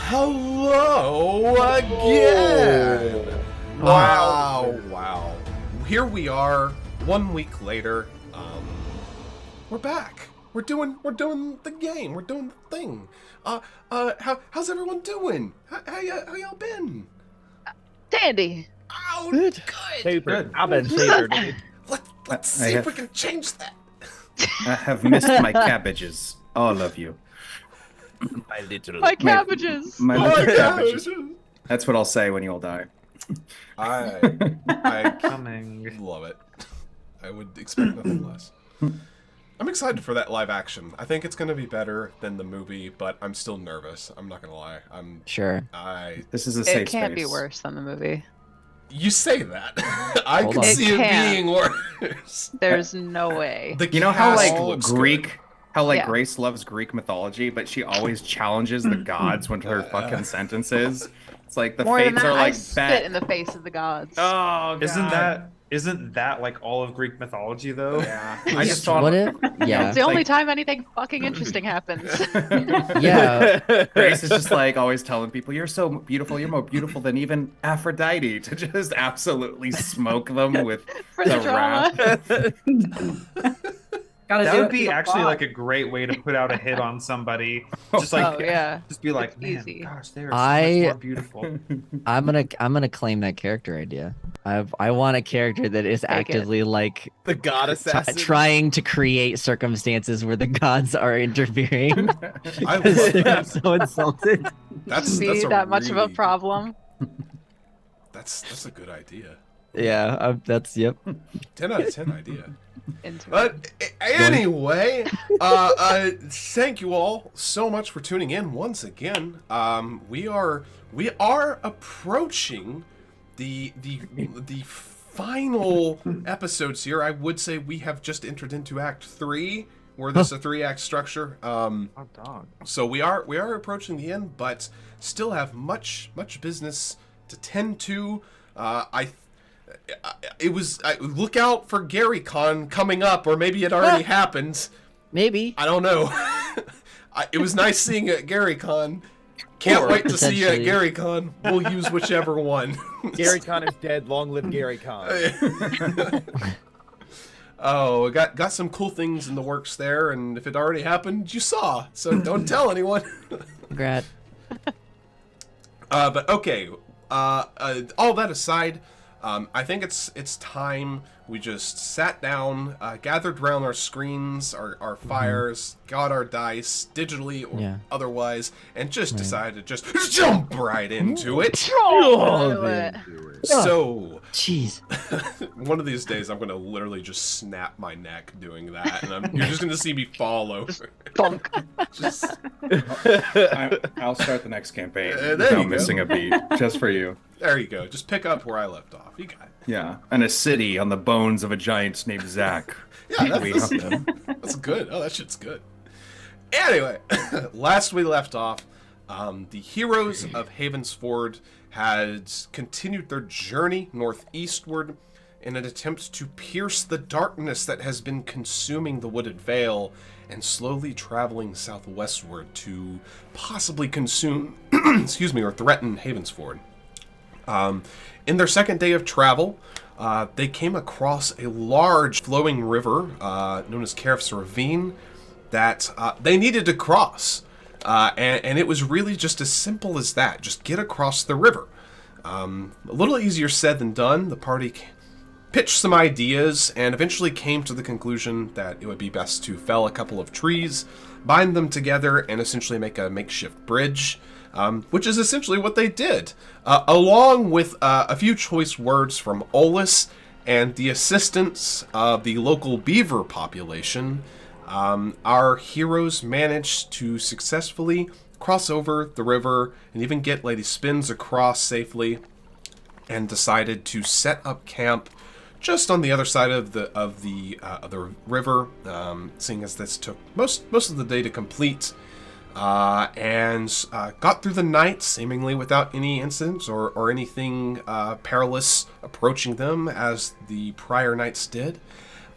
Hello again! Wow. Here we are, 1 week later. We're back. We're doing the game. We're doing the thing. How's everyone doing? How y'all been? Dandy. Oh, Good. Super. I've been super, dude. Let's see if we can change that. I have missed my cabbages. All of you. My cabbages. My Oh little my cabbages. gosh. That's what I'll say when you all die. I Coming. love it. I would expect nothing less. I'm excited for that live action. I think it's going to be better than the movie, but I'm still nervous. I'm not going to lie. Sure. This is a safe It can't space. be worse than the movie. You say that. I Hold can on. see it can. being worse. There's no way. The You know how cast like looks Greek, how like Yeah. Grace loves Greek mythology, but she always challenges the gods with her fucking sentences. It's like the More than fates that, are I like spit bet. in the face of the gods. Oh, God. Isn't that like all of Greek mythology though? Yeah. I just thought What if? Yeah. it's the only like- time anything fucking interesting happens. Yeah. Grace is just like always telling people, "You're so beautiful. You're more beautiful than even Aphrodite." To just absolutely smoke them with For the wrath. That would be actually like a great way to put out a hit on somebody. Just like, Oh yeah. just be like, It's man, easy. gosh, they are so much more beautiful. I'm gonna claim that character idea. I want a character that is Take actively like The god assassin. trying to create circumstances where the gods are interfering. I because love they're that. so insulted. That's Be a that much of a really- problem. That's a good idea. Yeah, that's yep. 10 out of 10 idea. Into it. But anyway, thank you all so much for tuning in once again. We are approaching the final episodes here. I would say we have just entered into Act 3, where this is a 3-act structure. Oh, dog. So we are approaching the end, but still have much business to tend to. Look out for Gary Con coming up, or maybe it already happened. Maybe. I don't know. It was nice seeing Gary Con. Can't wait to see potentially. Gary Con. We'll use whichever one. Gary Con is dead. Long live Gary Con. Oh, got some cool things in the works there, and if it already happened, you saw. So don't tell anyone. Congrats. But okay. All that aside, I think it's time we just sat down, gathered around our screens, our fires, got our dice, digitally or otherwise, and just decided to just jump right into it. Do it. So, Jeez. one of these days I'm going to literally just snap my neck doing that, and you're just going to see me fall over. Bonk. Just, I'll start the next campaign there you without go. missing a beat, just for you. there you go. Just pick up where I left off. You got it. Yeah, and a city on the bones of a giant named Zach. Yeah, We that's, have that's good. Oh, that shit's good. Anyway, last we left off, the Heroes of Havensford had continued their journey northeastward in an attempt to pierce the darkness that has been consuming the Wooded Vale and slowly traveling southwestward to possibly consume, or threaten Havensford. In their second day of travel, they came across a large flowing river known as Carif's Ravine that they needed to cross. And it was really just as simple as that. Just get across the river. A little easier said than done. The party pitched some ideas and eventually came to the conclusion that it would be best to fell a couple of trees, bind them together, and essentially make a makeshift bridge. Which is essentially what they did, along with a few choice words from Olus and the assistance of the local beaver population. Our heroes managed to successfully cross over the river and even get Lady Spins across safely, and decided to set up camp just on the other side of the river, seeing as this took most of the day to complete. And got through the night seemingly without any incidents or anything perilous approaching them as the prior nights did.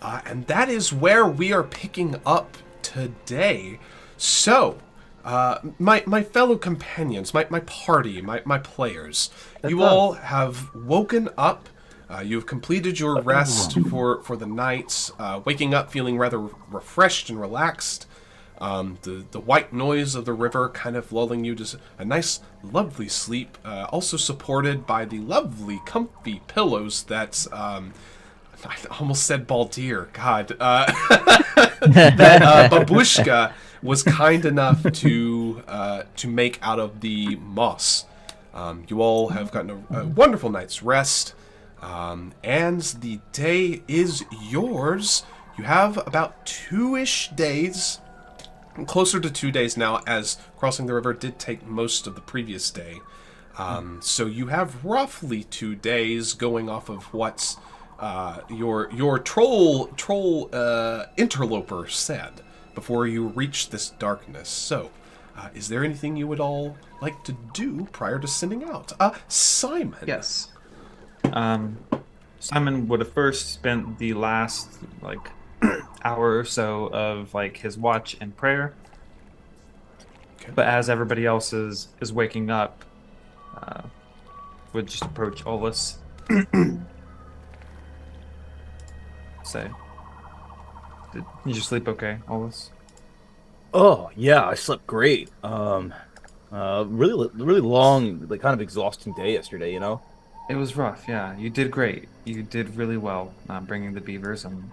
And that is where we are picking up today. So, My fellow companions, my party, my players, That's you us. all have woken up. You've completed your rest for the night, waking up feeling rather refreshed and relaxed. The white noise of the river kind of lulling you to a nice, lovely sleep, also supported by the lovely, comfy pillows that, I almost said Baldir, God, that Babushka was kind enough to make out of the moss. You all have gotten a wonderful night's rest, and the day is yours. You have about 2-ish days, closer to 2 days now, as crossing the river did take most of the previous day. So you have roughly 2 days going off of what's your troll interloper said before you reach this darkness. So, is there anything you would all like to do prior to sending out? Simon. Yes. Simon would have first spent the last hour or so of his watch and prayer. Okay. But as everybody else is waking up, would just approach Olus. Say, did you sleep okay, Olus? Oh yeah, I slept great. Really long, kind of exhausting day yesterday. You know. It was rough, yeah. You did great. You did really well bringing the beavers and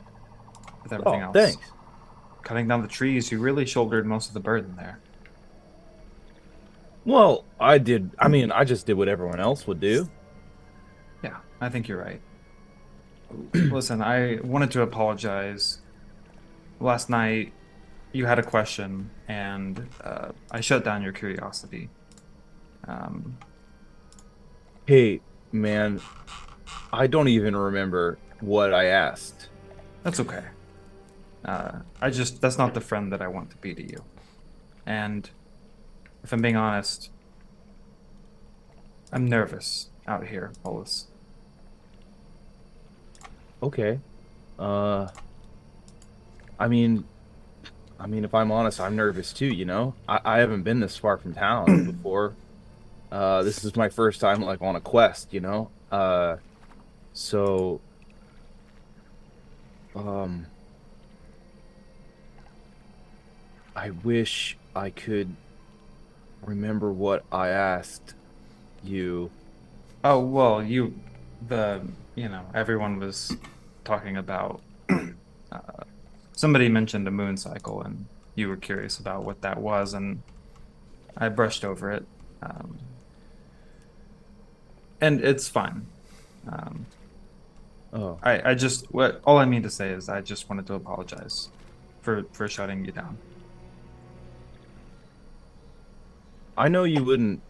with everything else. Thanks. Cutting down the trees, you really shouldered most of the burden there. Well, I did. I mean, I just did what everyone else would do. Yeah, I think you're right. Listen, I wanted to apologize. Last night, you had a question, and I shut down your curiosity. Hey, man, I don't even remember what I asked. That's okay. That's not the friend that I want to be to you. And if I'm being honest, I'm nervous out here, Olus. Okay. I mean, if I'm honest, I'm nervous too, you know? I haven't been this far from town before. This is my first time, on a quest, you know? So... I wish I could remember what I asked you. Oh, well, everyone was talking about, somebody mentioned a moon cycle, and you were curious about what that was, and I brushed over it. And it's fine. Oh. All I mean to say is I just wanted to apologize for shutting you down. I know you wouldn't,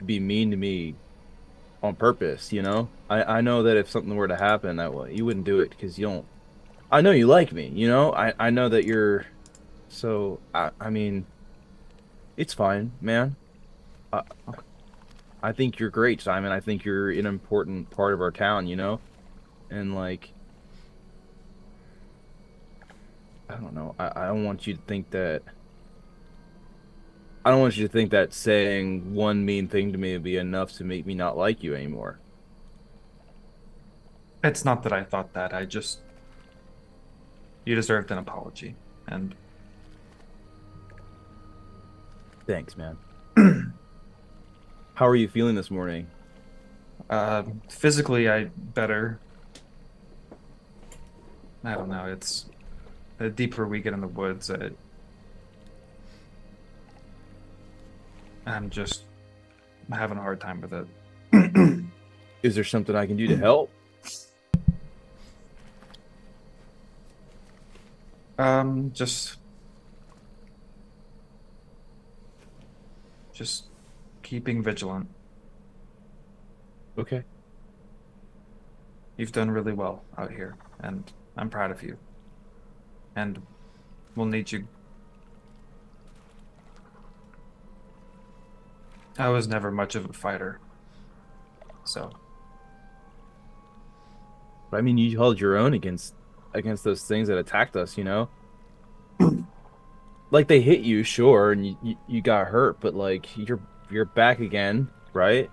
be mean to me on purpose, you know? I know that if something were to happen that way, you wouldn't do it because you don't... I know you like me, you know? I know that you're... So, I mean... It's fine, man. I think you're great, Simon. I think you're an important part of our town, you know? And, I don't know. I don't want you to think that... I don't want you to think that saying one mean thing to me would be enough to make me not like you anymore. It's not that I thought that. You deserved an apology, and... Thanks, man. How are you feeling this morning? Physically, I better. I don't know. It's the deeper we get in the woods, I'm just having a hard time with it. Is there something I can do to help? Just keeping vigilant. Okay. You've done really well out here, and I'm proud of you. And we'll need you. I was never much of a fighter, so. But I mean, you held your own against those things that attacked us, you know? like they hit you, sure, and you got hurt, but like you're back again, right?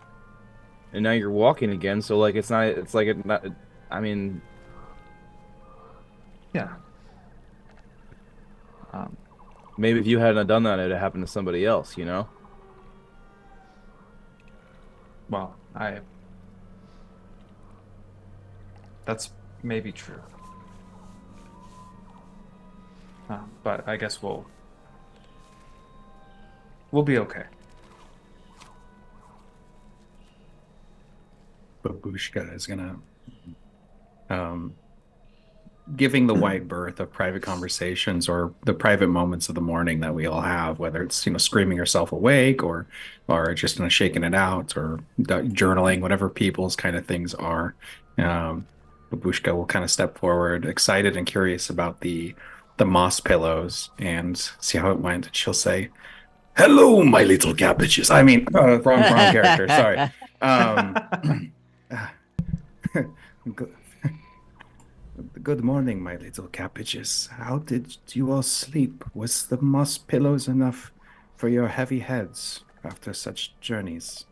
And now you're walking again, so like it's not. It's like it not. I mean, Yeah. maybe if you hadn't done that, it'd happened to somebody else, you know? Well, that's maybe true. But I guess we'll be okay. Babushka is gonna giving the wide berth of private conversations or the private moments of the morning that we all have, whether it's screaming yourself awake or just shaking it out or journaling, whatever people's kind of things are. Babushka will kind of step forward, excited and curious about the moss pillows and see how it went. She'll say, "Hello, my little cabbages." I mean, wrong character. Sorry. Good morning, my little cabbages. How did you all sleep? Was the moss pillows enough for your heavy heads after such journeys?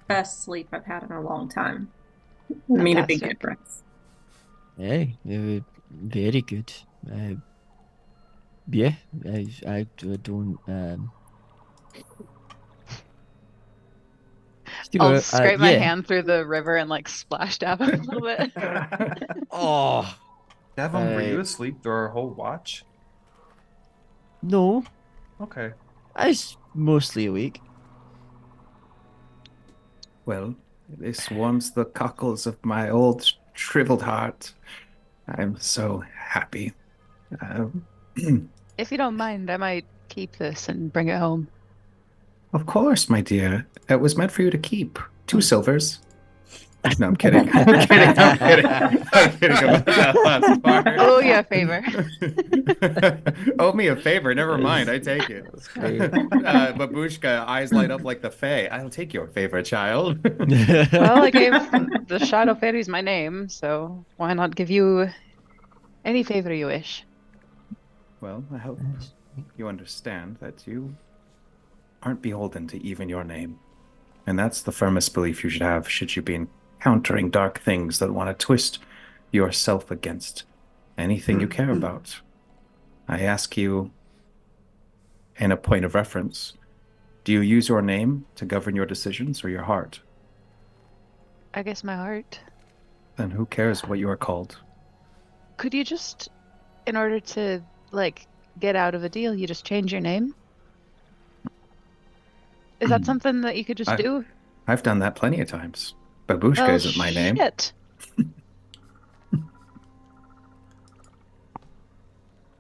Best sleep I've had in a long time. I mean, a big Fantastic. difference. Hey, very good. Yeah, I don't. I'll scrape my yeah. hand through the river and like splash dab him a little bit. Oh Devon, were you Uh, asleep through our whole watch? no, Okay. I was mostly awake. Well, this warms the cockles of my old shriveled heart. I'm so happy. If you don't mind, I might keep this and bring it home. Of course, my dear. It was meant for you to keep. 2 silvers. No, I'm kidding. I'm kidding. I'm kidding. I'm kidding about that last part. Oh, yeah, favor. Owe me a favor. Never mind. I take it. That's great. Babushka, eyes light up like the Fae. I'll take your favor, child. Well, I gave the Shadow Fairies my name, so why not give you any favor you wish? Well, I hope you understand that you aren't beholden to even your name. And that's the firmest belief you should have should you be encountering dark things that want to twist yourself against anything you care about. I ask you, in a point of reference, do you use your name to govern your decisions or your heart? I guess my heart. Then who cares what you are called? Could you just, in order to, like, get out of a deal, you just change your name? Is that something that you could just do? I've done that plenty of times. Babushka Well, isn't my name. shit.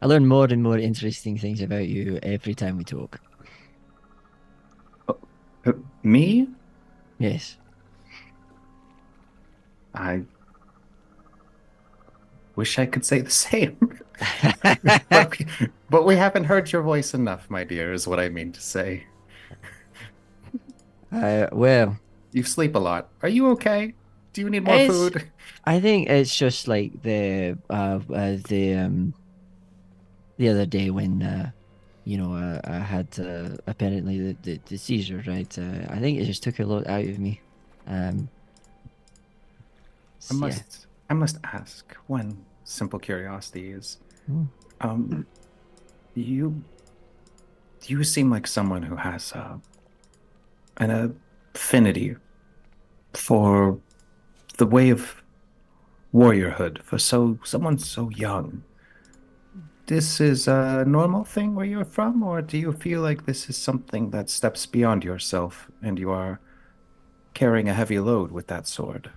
I learn more and more interesting things about you every time we talk. Me? Yes. I wish I could say the same. but we haven't heard your voice enough, my dear, is what I mean to say. Well, You sleep a lot. Are you okay? Do you need more It's- food? I think it's just like the other day when I had apparently the seizure, right? I think it just took a lot out of me. I must ask one simple curiosity is you seem like someone who has an affinity for the way of warriorhood for someone so young. This is a normal thing where you're from, or do you feel like this is something that steps beyond yourself and you are carrying a heavy load with that sword?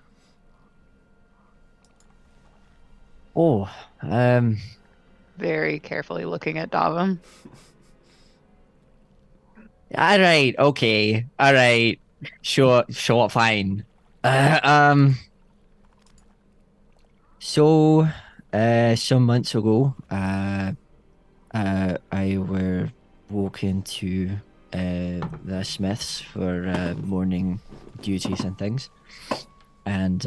Oh, Very carefully looking at Davum. all right, okay, all right, sure, fine. So, some months ago, I were woken to the Smiths for morning duties and things, and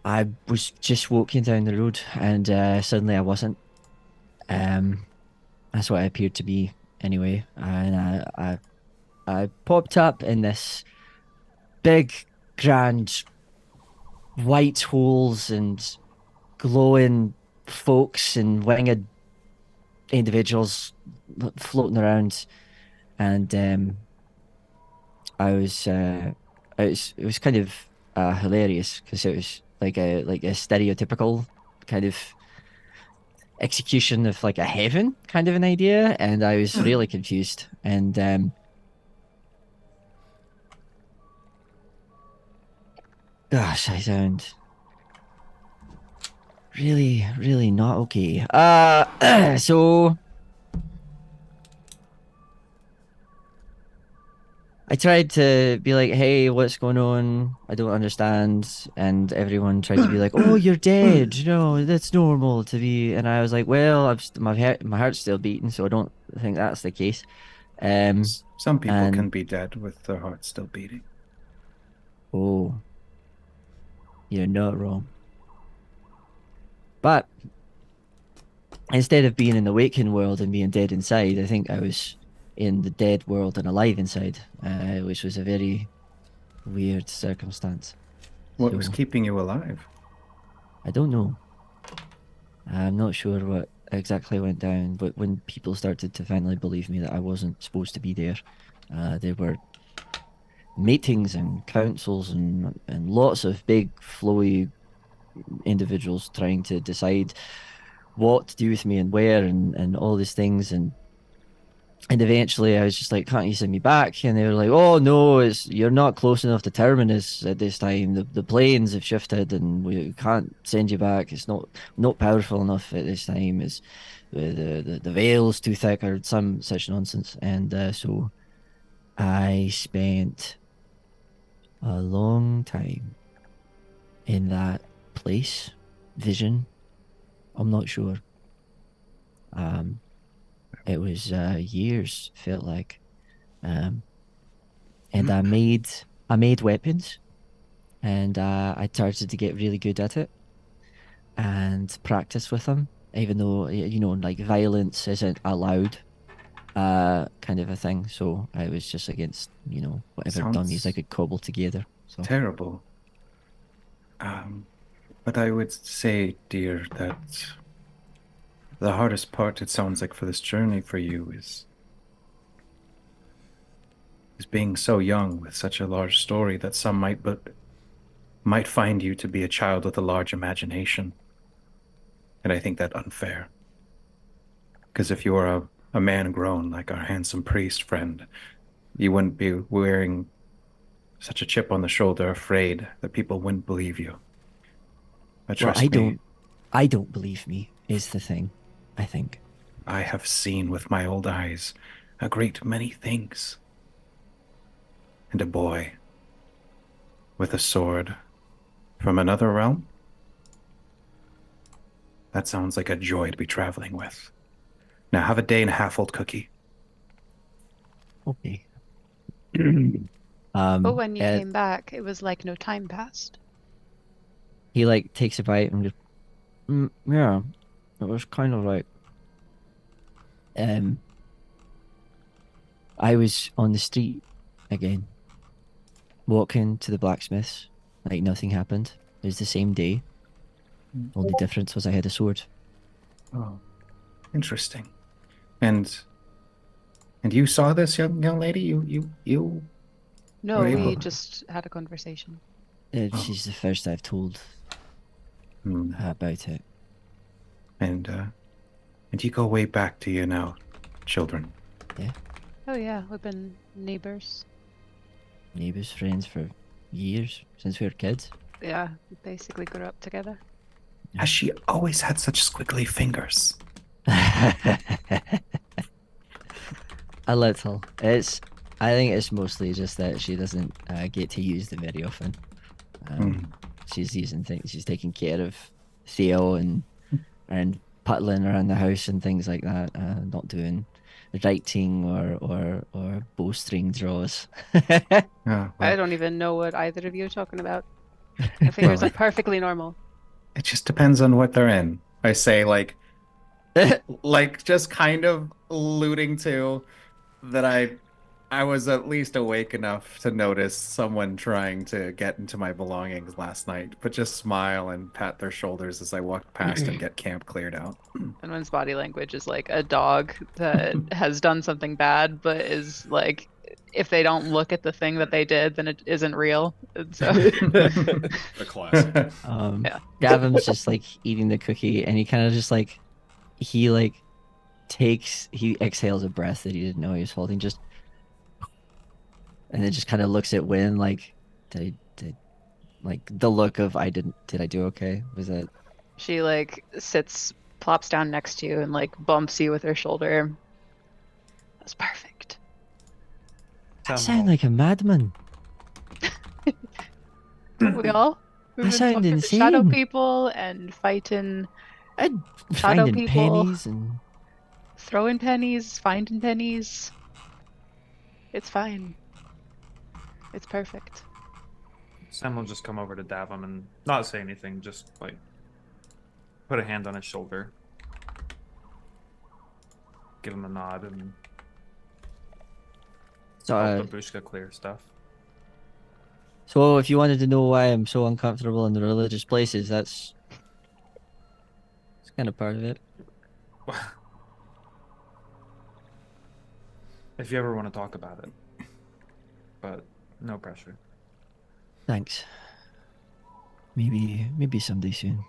I was just walking down the road, and suddenly I wasn't. Um, that's what I appeared to be anyway, and I popped up in this big, grand, white holes and glowing folks and winged individuals floating around, and I was it was kind of hilarious because it was like a stereotypical kind of execution of like a heaven kind of an idea, and I was really confused. And gosh, I sound really, really not okay. So I tried to be like, "Hey, what's going on? I don't understand." And everyone tried to be like, "Oh, you're dead. No, that's normal to be." And I was like, "Well, my heart's still beating, so I don't think that's the case." Some people can And be dead with their hearts still beating. oh, you're not wrong. But instead of being in the waking world and being dead inside, I think I was in the dead world and alive inside, which was a very weird circumstance. What So was keeping you alive? I don't know. I'm not sure what exactly went down, but when people started to finally believe me that I wasn't supposed to be there were meetings and councils and lots of big flowy individuals trying to decide what to do with me and where and all these things and eventually I was just like, can't you send me back? And they were like, oh no, you're not close enough to Terminus at this time. The planes have shifted and we can't send you back. It's not powerful enough at this time. It's the veil's too thick or some such nonsense. And so I spent a long time in that place, vision. I'm not sure. Um, it was years, felt like, and I made weapons, and I started to get really good at it and practice with them, even though you know, like violence isn't allowed, kind of a thing. So I was just against, you know, whatever dummies I Sounds could cobble together. So terrible. But I would say, dear, that the hardest part, it sounds like, for this journey for you is being so young with such a large story that some might find you to be a child with a large imagination. And I think that unfair. Because if you were a man grown like our handsome priest friend, you wouldn't be wearing such a chip on the shoulder, afraid that people wouldn't believe you. But well, trust me, I don't believe me is the thing. I think. I have seen with my old eyes a great many things. And a boy with a sword from another realm? That sounds like a joy to be traveling with. Now have a day and a half old cookie. Okay. But when you uh, came back, it was like no time passed. he like takes a bite and just, yeah, it was kind of like, um, I was on the street again, walking to the blacksmith's, like nothing happened. It was the same day. Only difference was I had a sword. Oh, interesting. And you saw this young lady? You No, were we able. just had a conversation. Oh. She's the first I've told about it. And you go way back, do you now, children? Yeah, Oh yeah, we've been neighbors. neighbours, friends for years since we were kids. Yeah, we basically grew up together. Has she always had such squiggly fingers? A little. I think it's mostly just that she doesn't get to use them very often. She's using things. She's taking care of Theo and puttling around the house and things like that. Not doing writing or bowstring draws. Oh, I don't even know what either of you are talking about. My fingers are perfectly normal. It just depends on what they're in. I say like just kind of alluding to that I was at least awake enough to notice someone trying to get into my belongings last night, but just smile and pat their shoulders as I walk past and get camp cleared out. Anyone's body language is like a dog that has done something bad, but is like, if they don't look at the thing that they did, then it isn't real. And so, The classic. Yeah. Gavin's just like eating the cookie, and he kind of just like he exhales a breath that he didn't know he was holding, just, and then just kind of looks at Win like, did like the look of did I do okay? Was that she like plops down next to you and like bumps you with her shoulder. That's perfect. I sound like a madman? Don't we all? I We've been sound talking to shadow insane. people and fighting, I'm Shadow finding people. pennies and throwing pennies, finding pennies. It's fine. It's perfect. Sam will just come over to Davum and not say anything, just like put a hand on his shoulder, give him a nod, and so. help Babushka clear stuff. So if you wanted to know why I'm so uncomfortable in the religious places, it's kind of part of it. If you ever want to talk about it, but no pressure. Thanks. Maybe someday soon.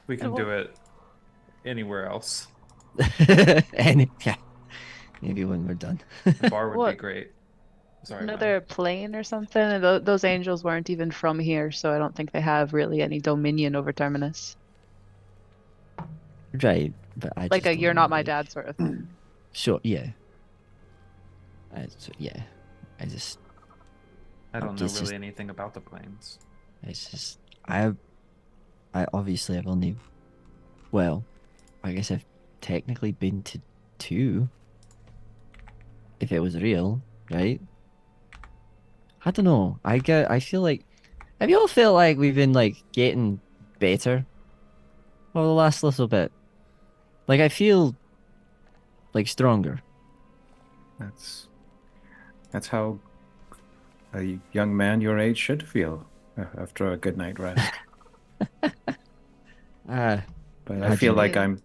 We can do it anywhere else. Yeah. Maybe when we're done. The bar would be What? great. Sorry. Another plane or something? And those angels weren't even from here, so I don't think they have really any dominion over Terminus. Right, but I Like just a don't "you're know, not my like- dad" sort of thing. Sure, yeah. Yeah. I just I don't know It's really just- anything about the planes. It's just I obviously I've only, well, I guess I've technically been to two. If it was real, right? I don't know. I feel like, have you all felt like we've been like getting better over the last little bit? Like I feel like stronger. That's how a young man your age should feel after a good night rest. Ah, But How I do feel you like feel? I'm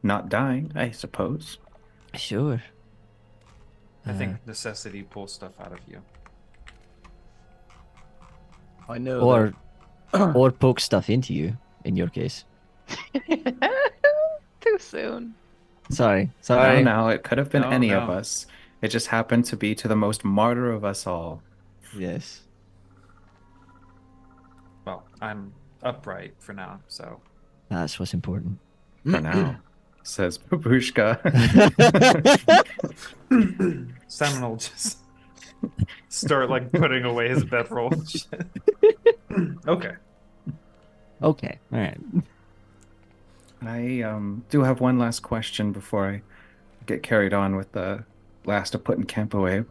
not dying, I suppose. sure. I think necessity pulls stuff out of you. I know. or or poke stuff into you in your case. Too soon. Sorry. No, it could have been No, any of no. us. It just happened to be to the most martyr of us all. Yes. Well, I'm upright for now, so That's what's important. For now, says Babushka. Sam will just start like putting away his bedroll. Okay. Okay. All right. I do have one last question before I get carried on with the last of putting camp away.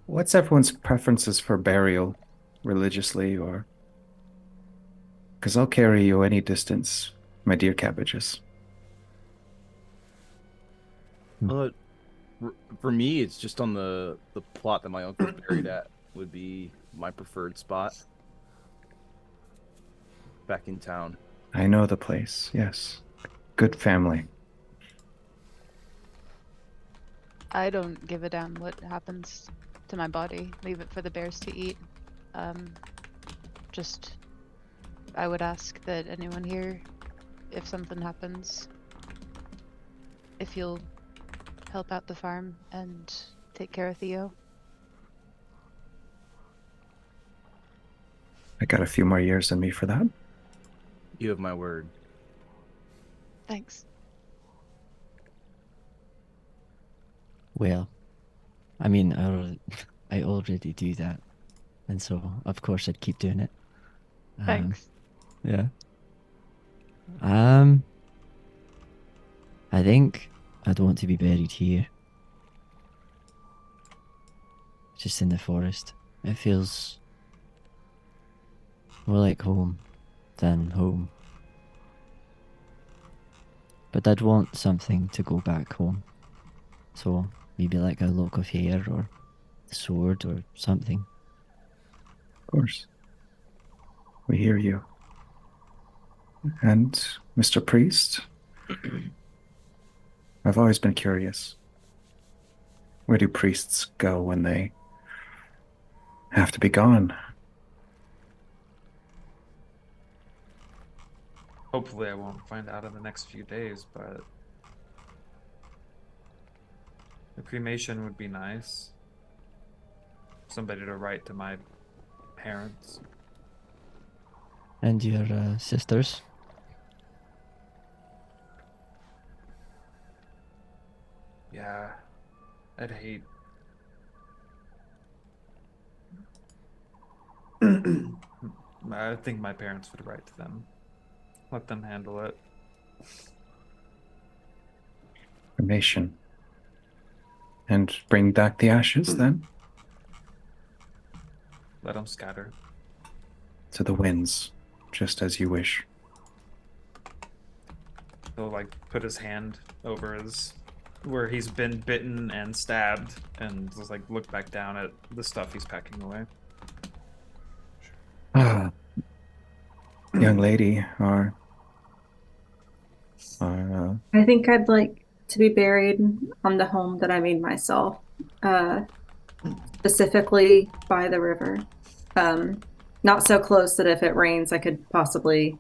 What's everyone's preferences for burial, religiously, or? Because I'll carry you any distance, my dear cabbages. For me, it's just on the plot that my uncle's buried at would be my preferred spot. Back in town. I know the place, yes. Good family. I don't give a damn what happens to my body. Leave it for the bears to eat. Just, I would ask that anyone here, if something happens, if you'll help out the farm and take care of Theo. I got a few more years in me for that. You have my word. Thanks. Well, I mean, I already do that, and so of course I'd keep doing it. Thanks. Yeah. I think I'd want to be buried here, just in the forest. It feels more like home than home. But I'd want something to go back home. So maybe like a lock of hair or a sword or something. Of course. We hear you. And Mr. Priest, I've always been curious. Where do priests go when they have to be gone? Hopefully, I won't find out in the next few days, but the cremation would be nice. Somebody to write to my parents. And your sisters? Yeah, I'd hate. I think my parents would write to them. Let them handle it. Cremation. And bring back the ashes then? Let them scatter. To the winds, just as you wish. He'll like put his hand over his where he's been bitten and stabbed, and just like look back down at the stuff he's packing away. Ah, young lady, I think I'd like to be buried on the home that I made myself, specifically by the river. Not so close that if it rains, I could possibly,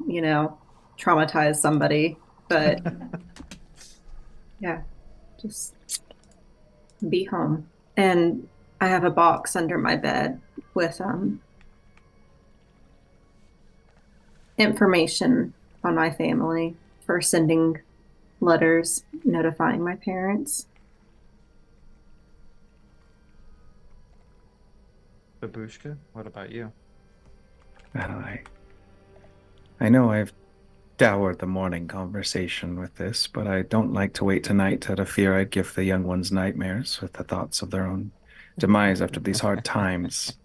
traumatize somebody. But yeah, just be home. And I have a box under my bed with information on my family for sending letters notifying my parents. Babushka, what about you? I know I've dowered the morning conversation with this, but I don't like to wait tonight out of fear I'd give the young ones nightmares with the thoughts of their own demise after these hard times.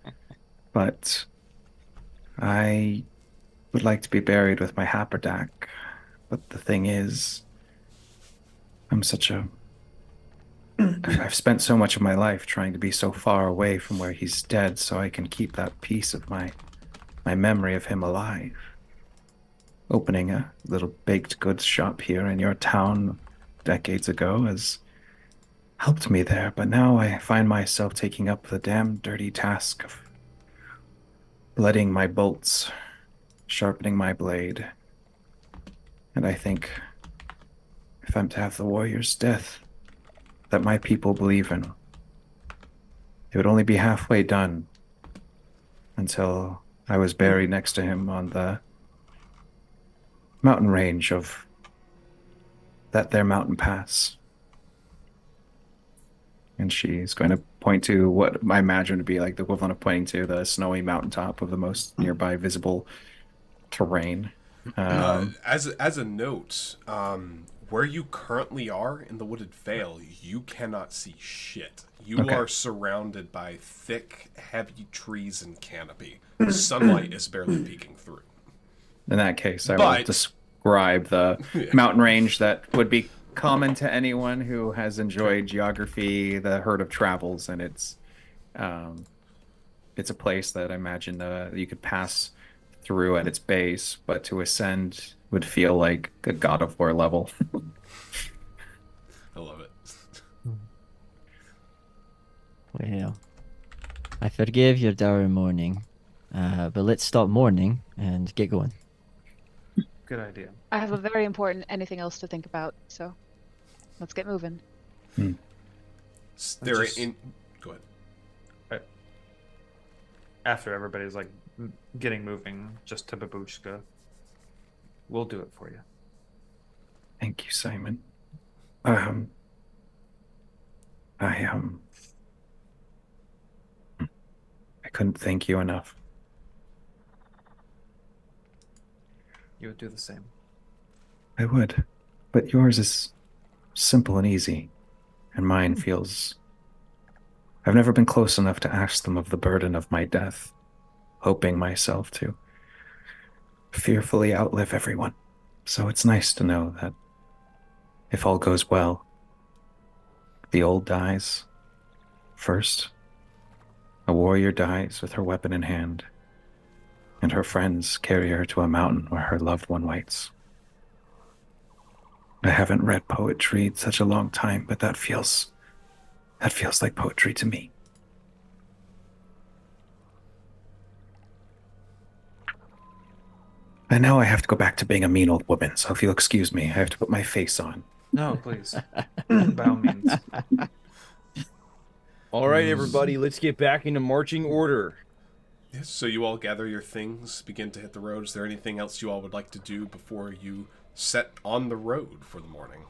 But I would like to be buried with my haberdack. But the thing is, I've spent so much of my life trying to be so far away from where he's dead so I can keep that piece of my memory of him alive. Opening a little baked goods shop here in your town decades ago has helped me there, but now I find myself taking up the damn dirty task of blooding my bolts, sharpening my blade. And I think if I'm to have the warrior's death that my people believe in, it would only be halfway done until I was buried next to him on the mountain range of that there mountain pass. And she's going to point to what I imagine to be like the equivalent of pointing to the snowy mountaintop of the most nearby visible terrain. As a note, where you currently are in the wooded vale, you cannot see shit. You Okay. are surrounded by thick, heavy trees and canopy. Sunlight is barely peeking through. In that case, I will But- describe the mountain range that would be common to anyone who has enjoyed geography, the Herd of Travels, and it's a place that I imagine you could pass through at its base, but to ascend would feel like a God of War level. I love it. Well, I forgive your dour mourning, but let's stop mourning and get going. Good idea. I have a very important anything else to think about, so let's get moving. They're Just- in. Go ahead. After everybody's like getting moving, just to Babushka, we'll do it for you. Thank you, Simon. I couldn't thank you enough. You would do the same. I would, but yours is simple and easy, and mine feels... I've never been close enough to ask them of the burden of my death, hoping myself to fearfully outlive everyone. So it's nice to know that if all goes well, the old dies first. A warrior dies with her weapon in hand, and her friends carry her to a mountain where her loved one waits. I haven't read poetry in such a long time, but that feels like poetry to me. And now I have to go back to being a mean old woman, so if you'll excuse me, I have to put my face on. No, please. By all means. All right, everybody, let's get back into marching order. Yes, so you all gather your things, begin to hit the road. Is there anything else you all would like to do before you set on the road for the morning?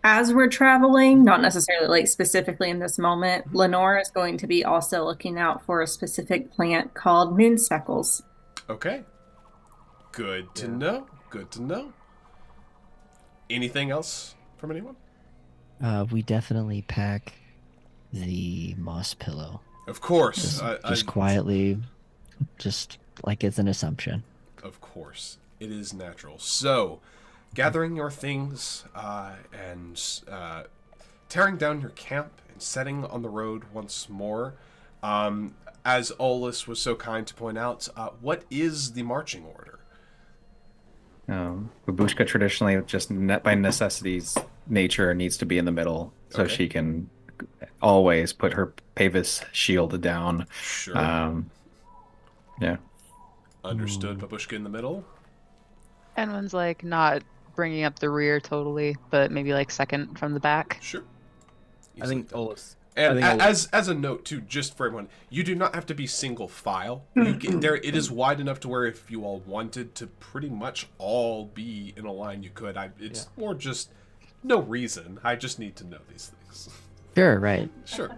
As we're traveling, not necessarily like specifically in this moment, Lenore is going to be also looking out for a specific plant called moon speckles. Okay. Good to know. Good to know. Anything else from anyone? We definitely pack the moss pillow. Of course. Just quietly, just like it's an assumption. Of course. It is natural. So, gathering your things and tearing down your camp and setting on the road once more. As Olus was so kind to point out, what is the marching order? Babushka traditionally, just by necessity's nature, needs to be in the middle, so Okay. she can always put her Pavis shield down. Sure. Yeah. Understood. Babushka in the middle. And one's like not bringing up the rear totally, but maybe like second from the back. Sure. I think Olus. And I think as a note too, just for everyone, you do not have to be single file. You can, there, it is wide enough to where if you all wanted to pretty much all be in a line, you could. It's more just no reason. I just need to know these things. Sure, right. Sure.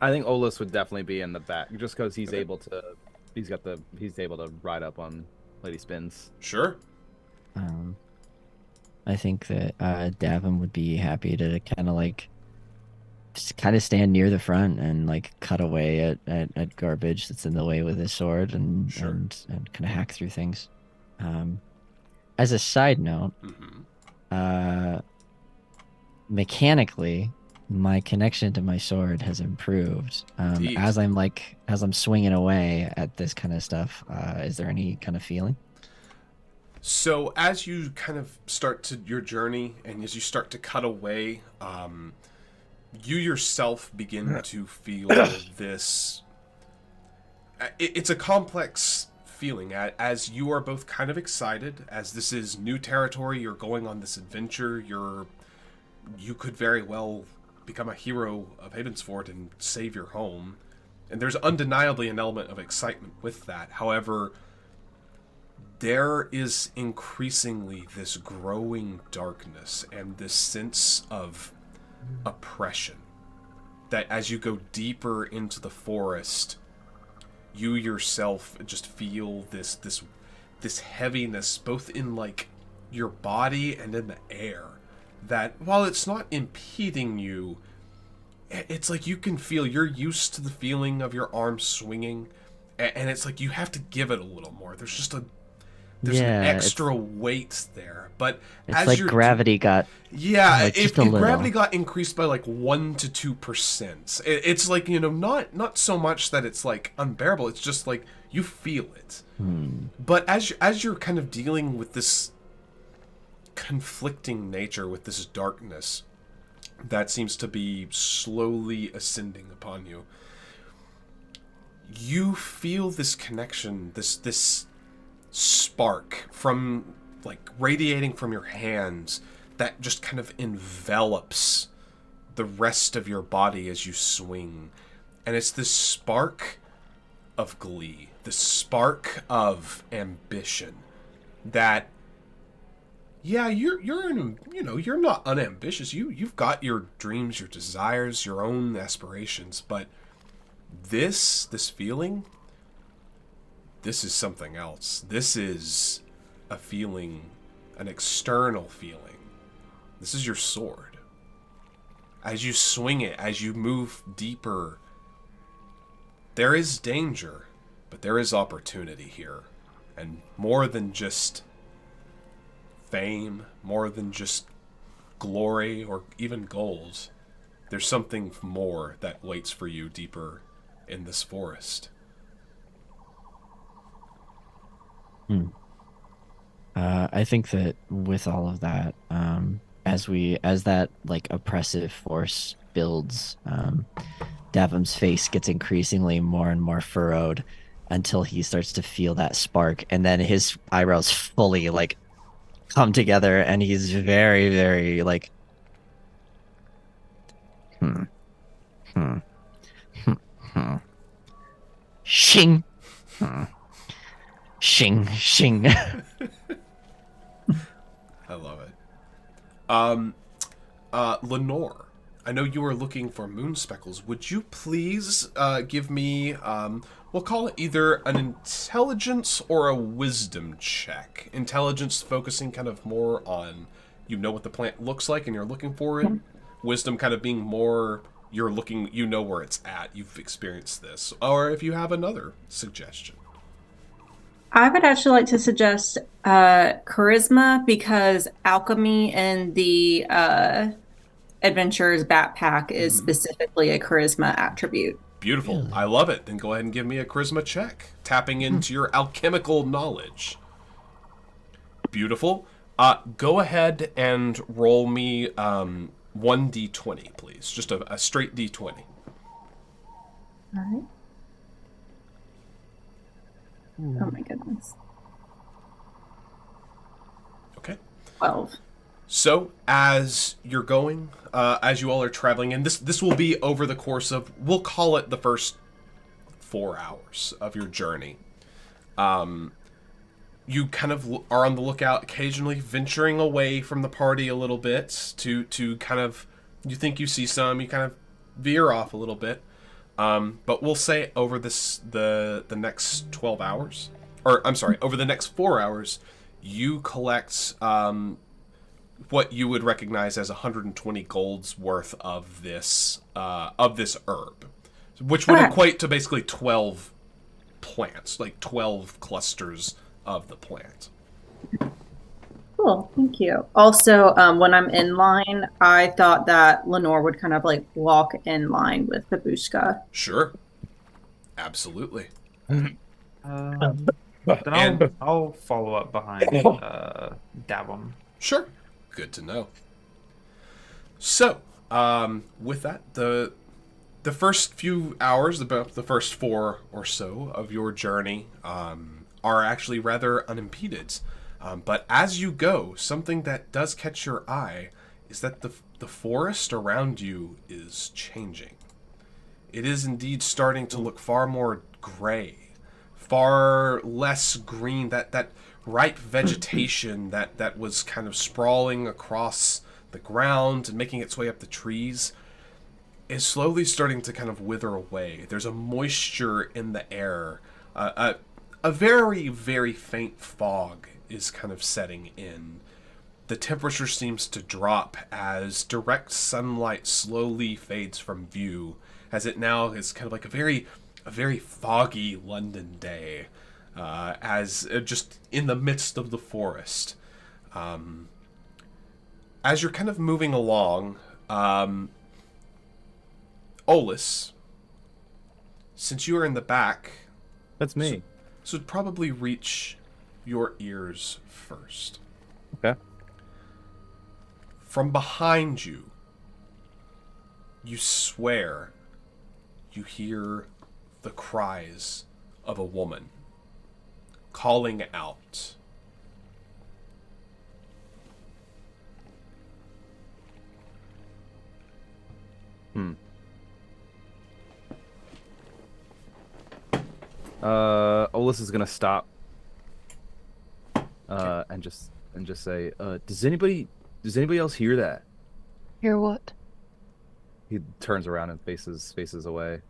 I think Olus would definitely be in the back, just because he's able to. He's able to ride up on Lady Spins. Sure. I think that Davin would be happy to kind of like just kind of stand near the front and like cut away at garbage that's in the way with his sword and Sure. and kind of hack through things. As a side note, mechanically, my connection to my sword has improved. Indeed. As I'm swinging away at this kind of stuff. Is there any kind of feeling? So as you kind of start to your journey and as you start to cut away, you yourself begin to feel this. It's a complex feeling as you are both kind of excited as this is new territory. You're going on this adventure. You could very well become a hero of Havensford and save your home, and there's undeniably an element of excitement with that. However, there is increasingly this growing darkness and this sense of oppression that as you go deeper into the forest, you yourself just feel this heaviness both in like your body and in the air, that while it's not impeding you, it's like you can feel you're used to the feeling of your arm swinging, and it's like you have to give it a little more. There's just an extra weight there, but It's as like you're gravity got like, if just a little. gravity got increased by like 1 to 2%, it's like, not so much that it's like unbearable. It's just like you feel it. But as you're kind of dealing with this conflicting nature, with this darkness that seems to be slowly ascending upon you, you feel this connection, this spark from like radiating from your hands that just kind of envelops the rest of your body as you swing. And it's this spark of glee, this spark of ambition that, yeah, you're not unambitious. You've got your dreams, your desires, your own aspirations, but this feeling, this is something else. This is a feeling, an external feeling. This is your sword. As you swing it, as you move deeper, there is danger. But there is opportunity here. And more than just fame, more than just glory or even gold, there's something more that waits for you deeper in this forest. I think that with all of that, as that like oppressive force builds, Davum's face gets increasingly more and more furrowed until he starts to feel that spark, and then his eyebrows fully like come together, and he's very, very like, hmm, hmm, hmm, hmm. Shing, hmm. Shing, shing. I love it. Lenore, I know you are looking for moon speckles. Would you please give me, we'll call it either an intelligence or a wisdom check. Intelligence focusing kind of more on you know what the plant looks like and you're looking for it. Wisdom kind of being more you're looking, you know where it's at. You've experienced this. Or if you have another suggestion. I would actually like to suggest charisma, because alchemy in the adventurer's backpack is specifically a charisma attribute. Beautiful. Really? I love it. Then go ahead and give me a charisma check. Tapping into your alchemical knowledge. Beautiful. Go ahead and roll me 1d20, please. Just a straight d20. All right. Oh my goodness. Okay. 12. So, as you're going, as you all are traveling, and this will be over the course of, we'll call it the first 4 hours of your journey. You kind of are on the lookout, occasionally venturing away from the party a little bit to kind of, you think you see some, you kind of veer off a little bit. But we'll say over the next 12 hours, or I'm sorry, over the next 4 hours, you collect what you would recognize as 120 gold's worth of this herb, which would equate to basically 12 plants, like 12 clusters of the plant. Cool, thank you. Also, when I'm in line, I thought that Lenore would kind of like walk in line with Babushka. Sure. Absolutely. Then I'll follow up behind Davum. Sure. Good to know. So, with that, the first few hours, about the first 4 or so of your journey, are actually rather unimpeded. But as you go, something that does catch your eye is that the forest around you is changing. It is indeed starting to look far more gray, far less green. That ripe vegetation that was kind of sprawling across the ground and making its way up the trees is slowly starting to kind of wither away. There's a moisture in the air. A very, very faint fog is kind of setting in. The temperature seems to drop as direct sunlight slowly fades from view, as it now is kind of like a very foggy London day, as just in the midst of the forest. As you're kind of moving along, Olus, since you are in the back, That's me. so it'd probably reach your ears first. Okay. From behind you, you swear you hear the cries of a woman calling out. Olus is gonna stop. And just say, does anybody else hear that? Hear what? He turns around and faces away.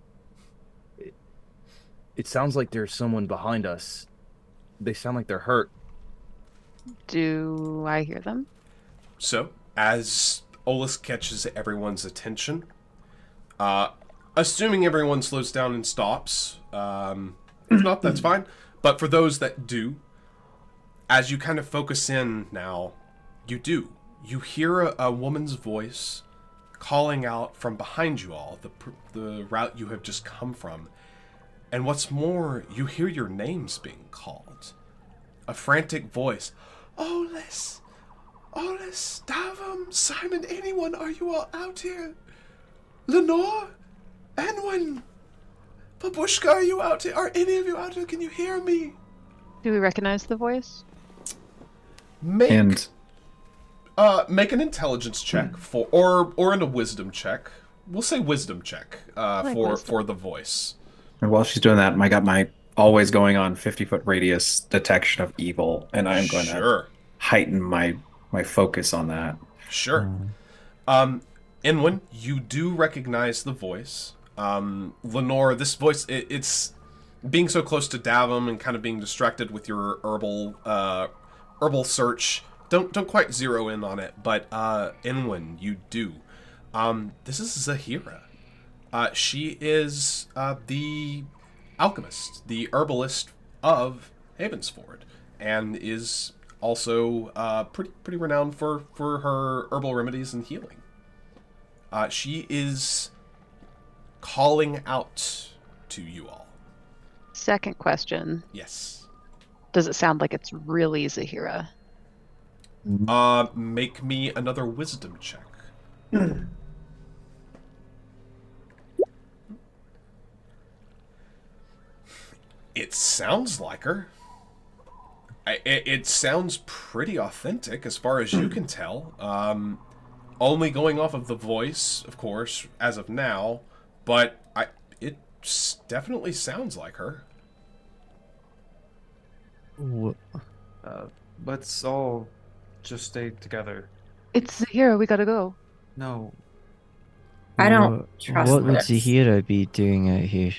It sounds like there's someone behind us. They sound like they're hurt. Do I hear them? So, as Olus catches everyone's attention, assuming everyone slows down and stops, If not, that's fine. But for those that do, as you kind of focus in now, you hear a woman's voice calling out from behind you all, the route you have just come from. And what's more, you hear your names being called. A frantic voice. Olis! Olis! Davum! Simon! Anyone? Are you all out here? Lenore? Anwen? Babushka, are you out here? Are any of you out here? Can you hear me? Do we recognize the voice? Make And an intelligence check or a wisdom check. We'll say wisdom check like for wisdom. the voice. and while she's doing that, I got my always going on 50-foot radius detection of evil, and I'm going to Sure. heighten my focus on that. Sure. Inwin, you do recognize the voice. Lenore, this voice, it's being so close to Davum and kind of being distracted with your herbal search. Don't quite zero in on it, but Inwin, you do. This is Zahira. She is the alchemist, the herbalist of Havensford, and is also pretty renowned for her herbal remedies and healing. She is calling out to you all. Second question. Yes. Does it sound like it's really Zahira? Make me another wisdom check. It sounds like her. It sounds pretty authentic as far as you can tell. Only going off of the voice, of course, as of now, but it definitely sounds like her. Let's all just stay together. It's Zahira, we gotta go. No, I don't trust What would this. Zahira be doing out here?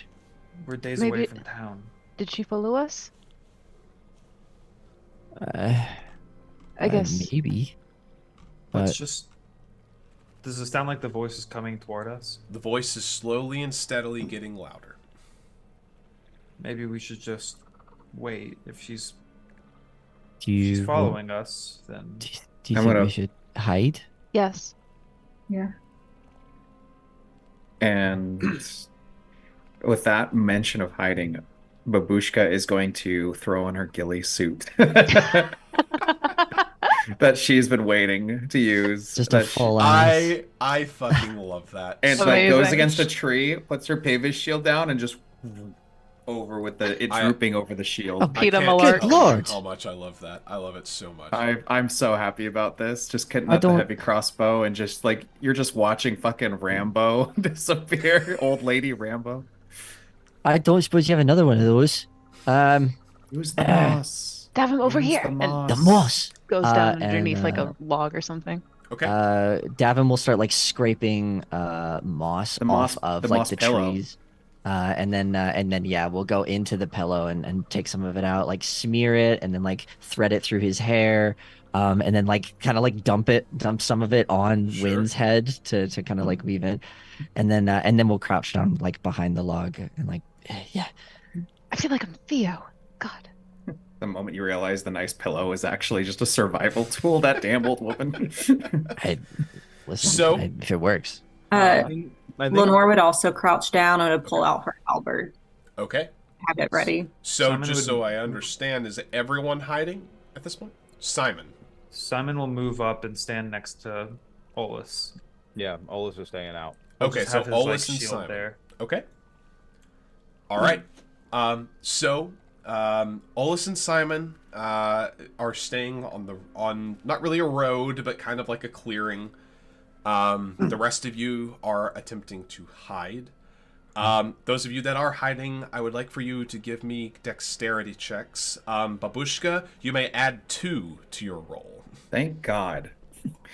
we're days Maybe- away from town. Did she follow us? I guess. maybe. Let's But just. Does it sound like the voice is coming toward us? The voice is slowly and steadily getting louder. Maybe we should just wait. If she's do you she's following us, then Do you I'm think gonna- we should hide? Yes. Yeah. And with that mention of hiding, Babushka is going to throw on her ghillie suit that she's been waiting to use. Just a that she- full eyes. I fucking love that. and So- like goes Amazing. against a tree, puts her Pavis shield down, and just over with it drooping over the shield. Oh, I Peter can't Millard. tell Good lord. how much I love that. I love it so much. I'm so happy about this. Just getting I out the don't- heavy crossbow and just like you're just watching fucking Rambo disappear, old lady Rambo. I don't suppose you have another one of those. Who's the moss? Have him over Who's here. The And moss? The moss. goes down underneath and, like a log or something. Okay. Davin will start like scraping moss The moss- off of the like moss the pillow. trees. And then yeah, we'll go into the pillow and take some of it out, like smear it and then like thread it through his hair. And then like kind of like dump some of it on Sure. Wynn's head to kind of like weave it. And then we'll crouch down like behind the log and like yeah. I feel like I'm Theo. God. The moment you realize the nice pillow is actually just a survival tool, that damn old woman. I listen, So- if it works. Uh, I think Lenore would also crouch down and would pull out her halberd, Okay. have it ready. So Simon just would- so I understand, is everyone hiding at this point? Simon. Simon will move up and stand next to Olus. Yeah, Ola's just hanging out. He'll Okay, just so have his, like, Olus and shield Simon. there. Okay. All right. So Olus and Simon are staying on not really a road, but kind of like a clearing. The rest of you are attempting to hide. Those of you that are hiding, I would like for you to give me dexterity checks. Babushka, you may add 2 to your roll. Thank God.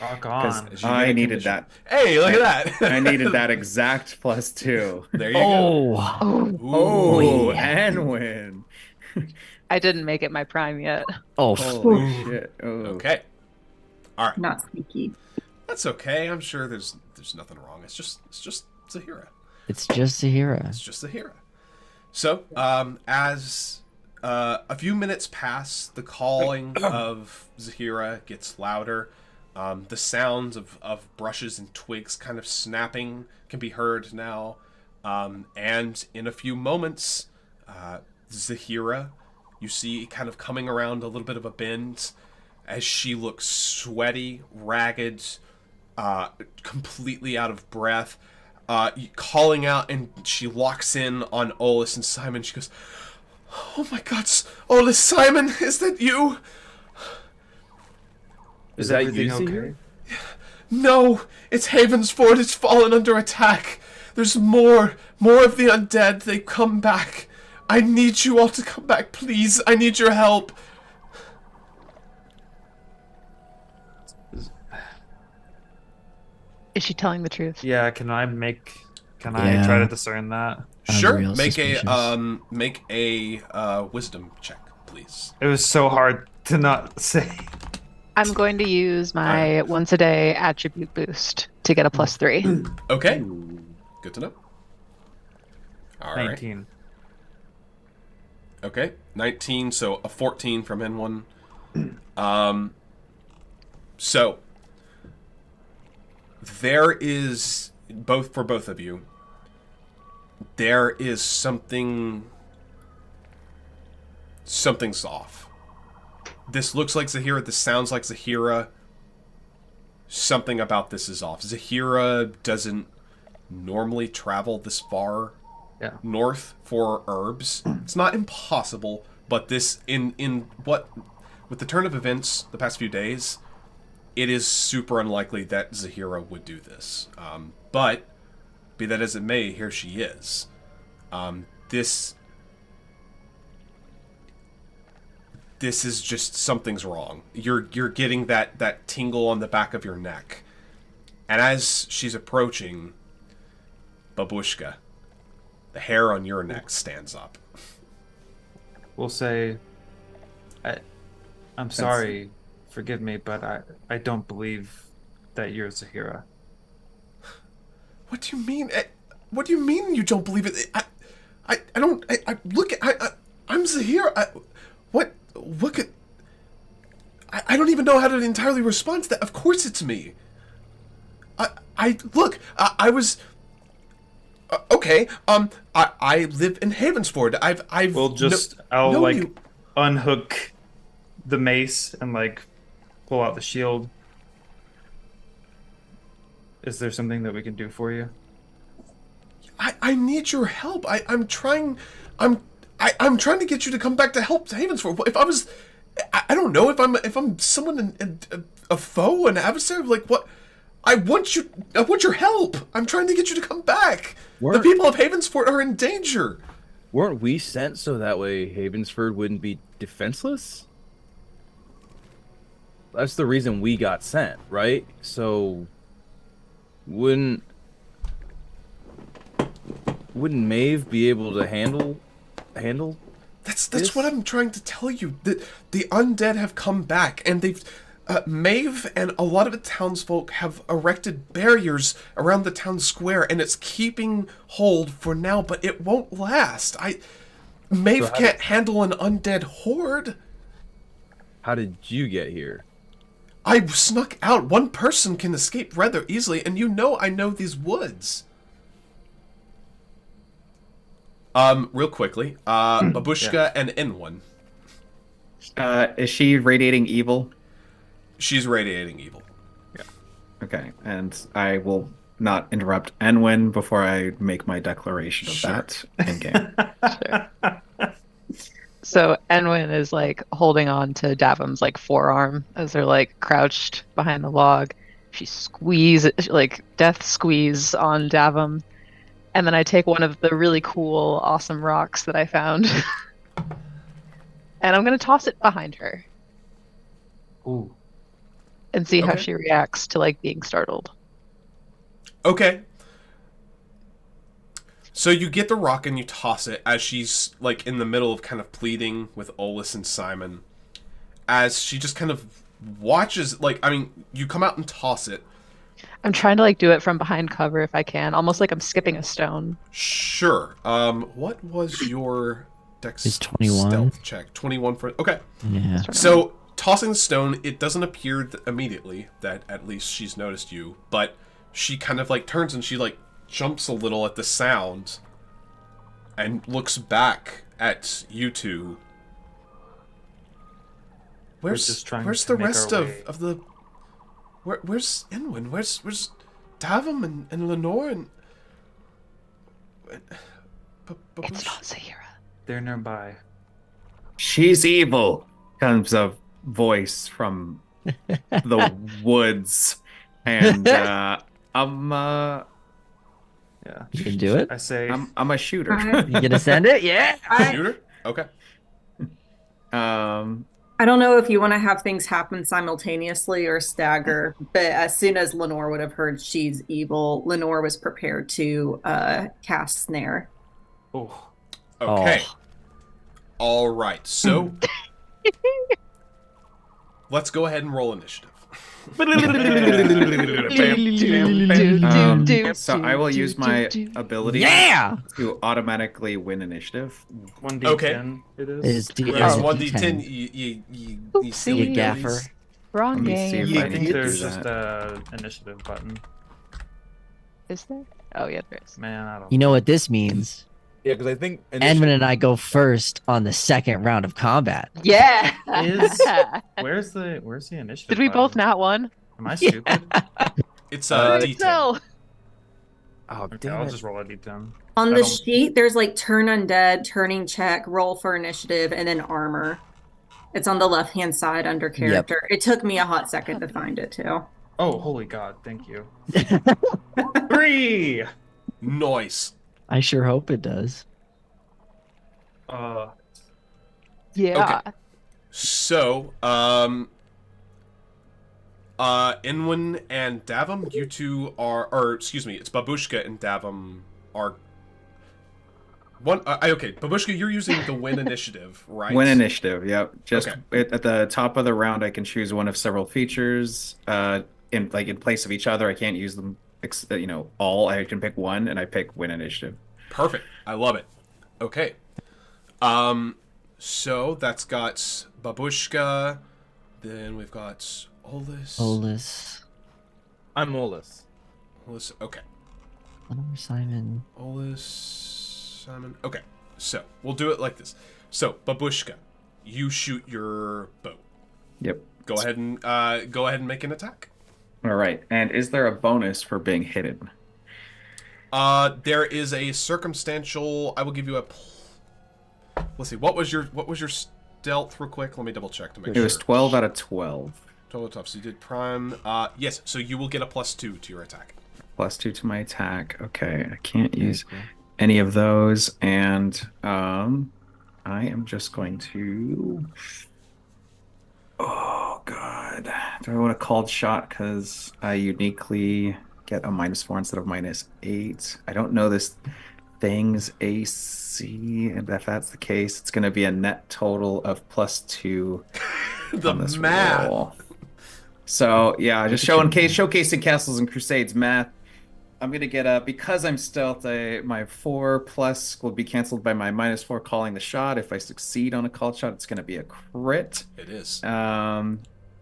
Rock 'Cause on. As you I get a needed condition. that. Hey, look at that! I needed that exact +2. There you go. Oh, Oh, Oh, yeah. and win. I didn't make it my prime yet. oh, Holy shit. Oh. Okay. All right. Not sneaky. That's okay. I'm sure there's nothing wrong. It's just Zahira. it's just Zahira. It's just Zahira. So, as a few minutes pass, the calling of Zahira gets louder. The sounds of brushes and twigs kind of snapping can be heard now. And in a few moments, Zahira, you see kind of coming around a little bit of a bend as she looks sweaty, ragged, completely out of breath, calling out, and she locks in on Olus and Simon. She goes, "Oh my God, Olus, Simon, is that you?" Is that everything you, okay? Zahir? "No, it's Havensford. It's fallen under attack. There's more of the undead. They come back. I need you all to come back, please. I need your help." Is she telling the truth? Yeah, can I Yeah. try to discern that? I'm Sure. real suspicious. Make a wisdom check, please. It was so hard to not say. I'm going to use my once a day attribute boost to get a +3. Okay. Good to know. All right. 19. Okay. 19, so a 14 from N1. So there is for both of you. There is something's off. This looks like Zahira. This sounds like Zahira. Something about this is off. Zahira doesn't normally travel this far north for herbs. It's not impossible, but this with the turn of events the past few days, it is super unlikely that Zahira would do this. But be that as it may, here she is. This is just something's wrong. You're getting that tingle on the back of your neck. And as she's approaching, Babushka, the hair on your neck stands up. We'll say, I'm sorry, forgive me, but I don't believe that you're Zahira. What do you mean? What do you mean you don't believe it? I don't. I'm Zahira. What could... I don't even know how to entirely respond to that. Of course it's me. I was... okay, I live in Havensford. I'll unhook the mace and pull out the shield. Is there something that we can do for you? I need your help. I'm trying to get you to come back to help Havensford. If I was, I don't know if I'm someone a foe, an adversary. What? I want your help. I'm trying to get you to come back. The people of Havensford are in danger. Weren't we sent so that way Havensford wouldn't be defenseless? That's the reason we got sent, right? So wouldn't Maeve be able to handle That's this? what I'm trying to tell you. The undead have come back, and they've Maeve and a lot of the townsfolk have erected barriers around the town square, and it's keeping hold for now, but it won't last. Maeve can't handle an undead horde. How did you get here? I snuck out. One person can escape rather easily, and I know these woods. Real quickly, Babushka and N1. Is she radiating evil? She's radiating evil. Okay, and I will not interrupt Enwin before I make my declaration of that in game. Sure. So Enwin is holding on to Davum's forearm as they're crouched behind the log. She squeezes, death squeeze on Davum. And then I take one of the really cool, awesome rocks that I found. And I'm going to toss it behind her. Ooh. And see how she reacts to being startled. Okay. So you get the rock and you toss it as she's in the middle of kind of pleading with Olus and Simon. As she just kind of watches, you come out and toss it. I'm trying to like do it from behind cover if I can, almost like I'm skipping a stone. Sure. What was your dex It's 21. stealth check? 21 for... Okay. Yeah. So, tossing the stone, it doesn't appear immediately that at least she's noticed you, but she kind of like turns and she like jumps a little at the sound and looks back at you two. Where's just trying where's to the make rest our of, way. of the... Where's Inwin? Where's Davum and Lenore and... It's not Zahira. They're nearby. She's evil, comes a voice from the woods. And I'm Yeah. You can do it? I say, I'm a shooter. You gonna send it? Yeah. Shooter? Okay. I don't know if you want to have things happen simultaneously or stagger, but as soon as Lenore would have heard she's evil, Lenore was prepared to cast Snare. oh, Okay. All right. So let's go ahead and roll initiative. So I will use my ability Yeah. to automatically win initiative. 1d10 Okay. it is. Is D- Yes, oh, 1d10. D10. You silly You gaffer. goodies. Wrong Let me see game. if I I think need to there's do just that. a initiative button. Is there? Oh yeah, there is. Man, I don't You know what this means? Yeah, because I think Edmund and I go first on the second round of combat. Yeah. Is- Where's the initiative Did we both button? not one? Am I stupid? It's I D10. think so. Oh, Okay, damn I'll it. just roll a d10. On I the don't- sheet, there's like turn undead, turning check, roll for initiative, and then armor. It's on the left-hand side under character. It took me a hot second to find it too. Oh, holy God, thank you. 3! Nice. I sure hope it does. Yeah. So, Inwin and Davum, you two are, or excuse me, it's Babushka and Davum are one. Okay, Babushka, you're using the win initiative, right? Win initiative, yep. Just Okay. at the top of the round, I can choose one of several features. In place of each other, I can't use them. All. I can pick one, and I pick win initiative. Perfect. I love it. Okay. So that's got Babushka. Then we've got Olis. Olis. I'm Olus. Olis. Okay. Lenore, Simon. Olis. Simon. Okay. So we'll do it like this. So Babushka, you shoot your bow. Yep. Go ahead and make an attack. All right. And is there a bonus for being hidden? There is a circumstantial. I will give you a. Let's see. What was your stealth, real quick? Let me double check to make It sure. was 12 out of 12. Total tough. So you did prime. Yes. So you will get a +2 to your attack. +2 to my attack. Okay. I can't use any of those. And I am just going to. Oh, God. Do I want a called shot because I uniquely get a -4 instead of -8? I don't know this thing's AC, and if that's the case, it's going to be a net total of +2 The on this math. roll. So, yeah, just showcasing Castles and Crusades math. I'm going to get because I'm stealth, my 4+ will be canceled by my -4 calling the shot. If I succeed on a called shot, it's going to be a crit. It is.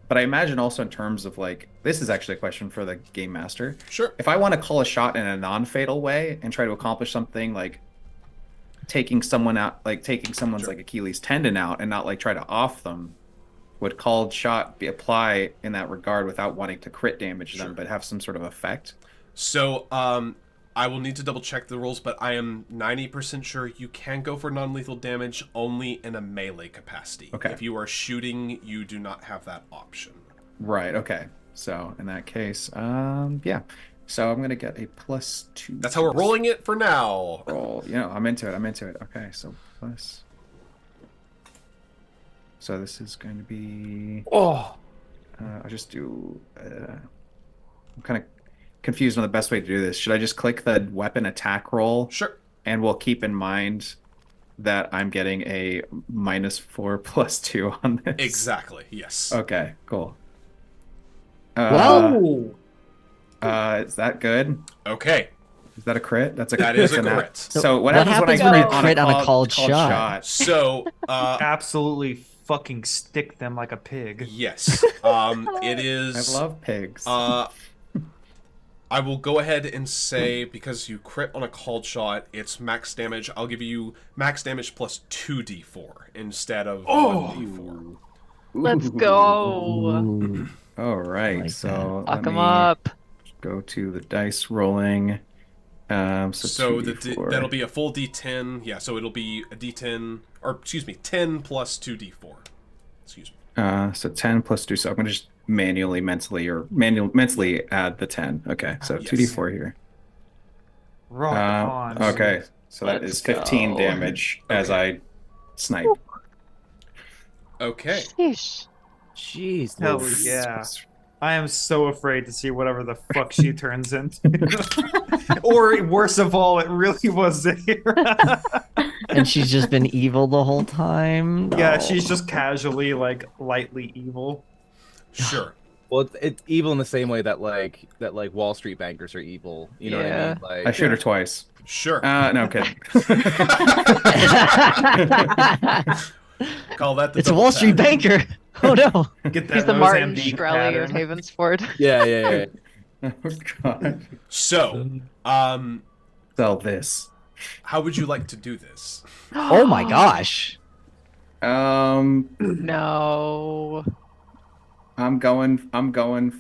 But I imagine also in terms of this is actually a question for the game master. Sure. If I want to call a shot in a non-fatal way and try to accomplish something like taking someone out, taking someone's Achilles tendon out and not try to off them, would called shot apply in that regard without wanting to crit damage them, but have some sort of effect? So, I will need to double check the rules, but I am 90% sure you can go for non-lethal damage only in a melee capacity. Okay. If you are shooting, you do not have that option. Right. Okay. So in that case, yeah. So I'm gonna get a +2. That's how we're rolling it for now. Roll. I'm into it. Okay. So plus. So this is going to be. Oh, I'll just do. I'm kind of confused on the best way to do this. Should I just click the weapon attack roll? Sure. And we'll keep in mind that I'm getting a -4 +2 on this. Exactly. Yes. Okay. Cool. Whoa! Is that good? Okay. Is that a crit? That is a that's crit. nat. So what what happens happens when you I crit on a called shot? So, Absolutely fucking stick them like a pig. yes. It I is. love pigs. I will go ahead and say, because you crit on a called shot, it's max damage. I'll give you max damage plus 2d4 instead of 1d4. Let's go. Ooh, All right, like so Lock let him me up. go to the dice rolling. So 2d4. That'll be a full d10. Yeah, so it'll be a d10, or excuse me, 10 plus 2d4. Excuse me. So 10 plus 2. So I'm gonna just mentally add the 10. Okay, so Yes. 2d4 here. Rock on. Okay, so that Let's is 15 go. damage as Okay. I snipe. Okay. Sheesh. Jeez. Hell Louise. yeah. I am so afraid to see whatever the fuck she turns into. Or worse of all, it really was Zahira. and she's just been evil the whole time. Yeah, No. she's just casually, like, lightly evil. Sure. Well, it's evil in the same way that Wall Street bankers are evil. You know what I mean? I Like, shoot her twice. Sure. No, I'm kidding. Call that the It's a double Wall Street tap. banker. Oh no. Get that He's the Martin Mozambique Shkreli of pattern. Havensford. yeah. Oh god. So, Sell this. how would you like to do this? Oh my gosh. No. I'm going for I'm going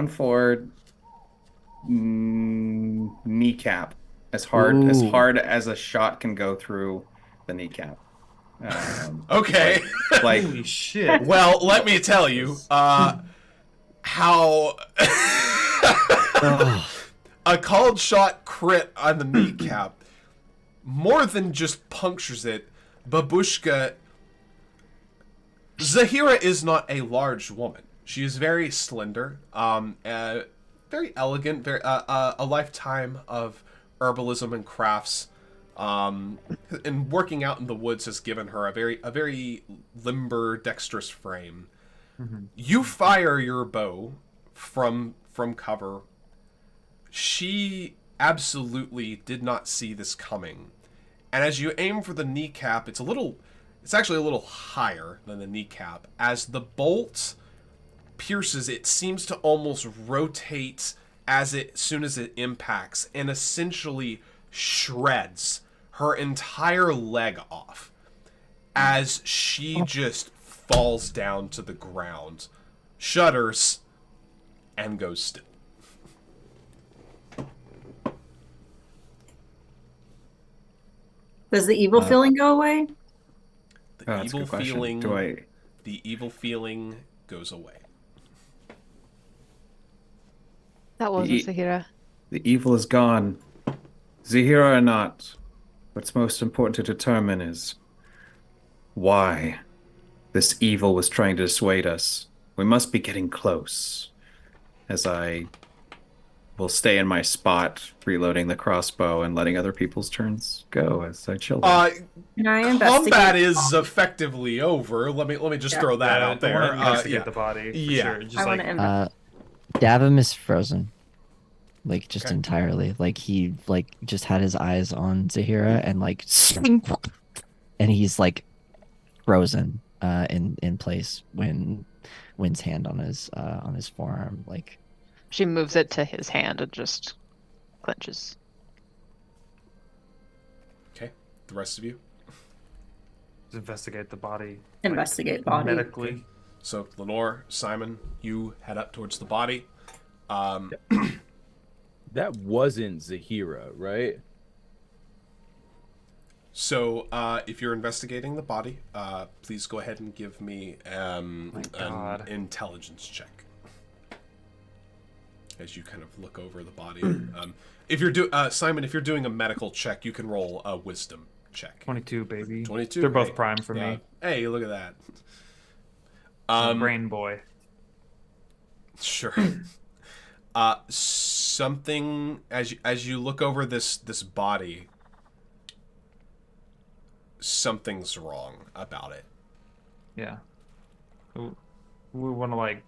for kneecap. As hard as a shot can go through the kneecap. Okay. Like Holy shit. Well, let me tell you, how a called shot crit on the kneecap more than just punctures it. Babushka, Zahira is not a large woman. She is very slender, very elegant, very a lifetime of herbalism and crafts. And working out in the woods has given her a very limber, dexterous frame. Mm-hmm. You fire your bow from cover. She absolutely did not see this coming. And as you aim for the kneecap, it's actually a little higher than the kneecap. As the bolt pierces, it seems to almost rotate soon as it impacts, and essentially shreds her entire leg off as she just falls down to the ground, shudders, and goes still. Does the evil feeling go away? The evil good question. feeling. The The evil feeling goes away. That wasn't Zahira. evil is gone. Zahira or not, what's most important to determine is why this evil was trying to dissuade us. We must be getting close. As I will stay in my spot, reloading the crossbow and letting other people's turns go as I chill. Can I investigate? Combat is effectively over. Let me just throw that out there. I want to investigate Yeah. the body. For Yeah. Sure. Just I want like, to investigate. Davim is frozen. Like just Okay. entirely. Like he just had his eyes on Zahira and and he's like frozen in place when Wynn's hand on his forearm like She moves it to his hand and just clenches. Okay. The rest of you. investigate the body. Investigate body. Medically. So Lenore, Simon, you head up towards the body. That wasn't Zahira, right? So if you're investigating the body, please go ahead and give me an God. intelligence check. As you kind of look over the body. If you're Simon, if you're doing a medical check, you can roll a wisdom check. 22, baby. 22. They're both Hey. prime for Yeah. me. Hey, look at that. Brain boy. Sure. Something as you look over this body, something's wrong about it. Yeah. Ooh. we want to like,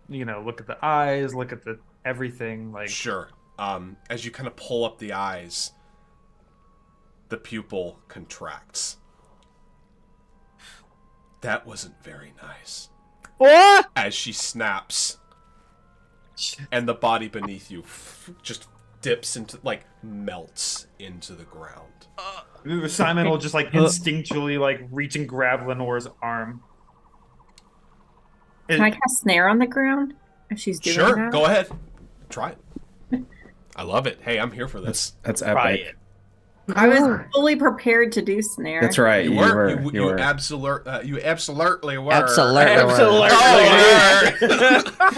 look at the eyes, look at the everything. Like, Sure. As you kind of pull up the eyes, the pupil contracts. That wasn't very nice. What? As she snaps, and the body beneath you just dips into, like, melts into the ground. Simon will just like instinctually like reach and grab Lenore's arm. Can I cast snare on the ground if she's doing Sure, that? go ahead. Try it. I love it. Hey, I'm here for this. That's Try epic. it. I was fully prepared to do snare. That's right. You You were. were. You absolutely were. Absolutely.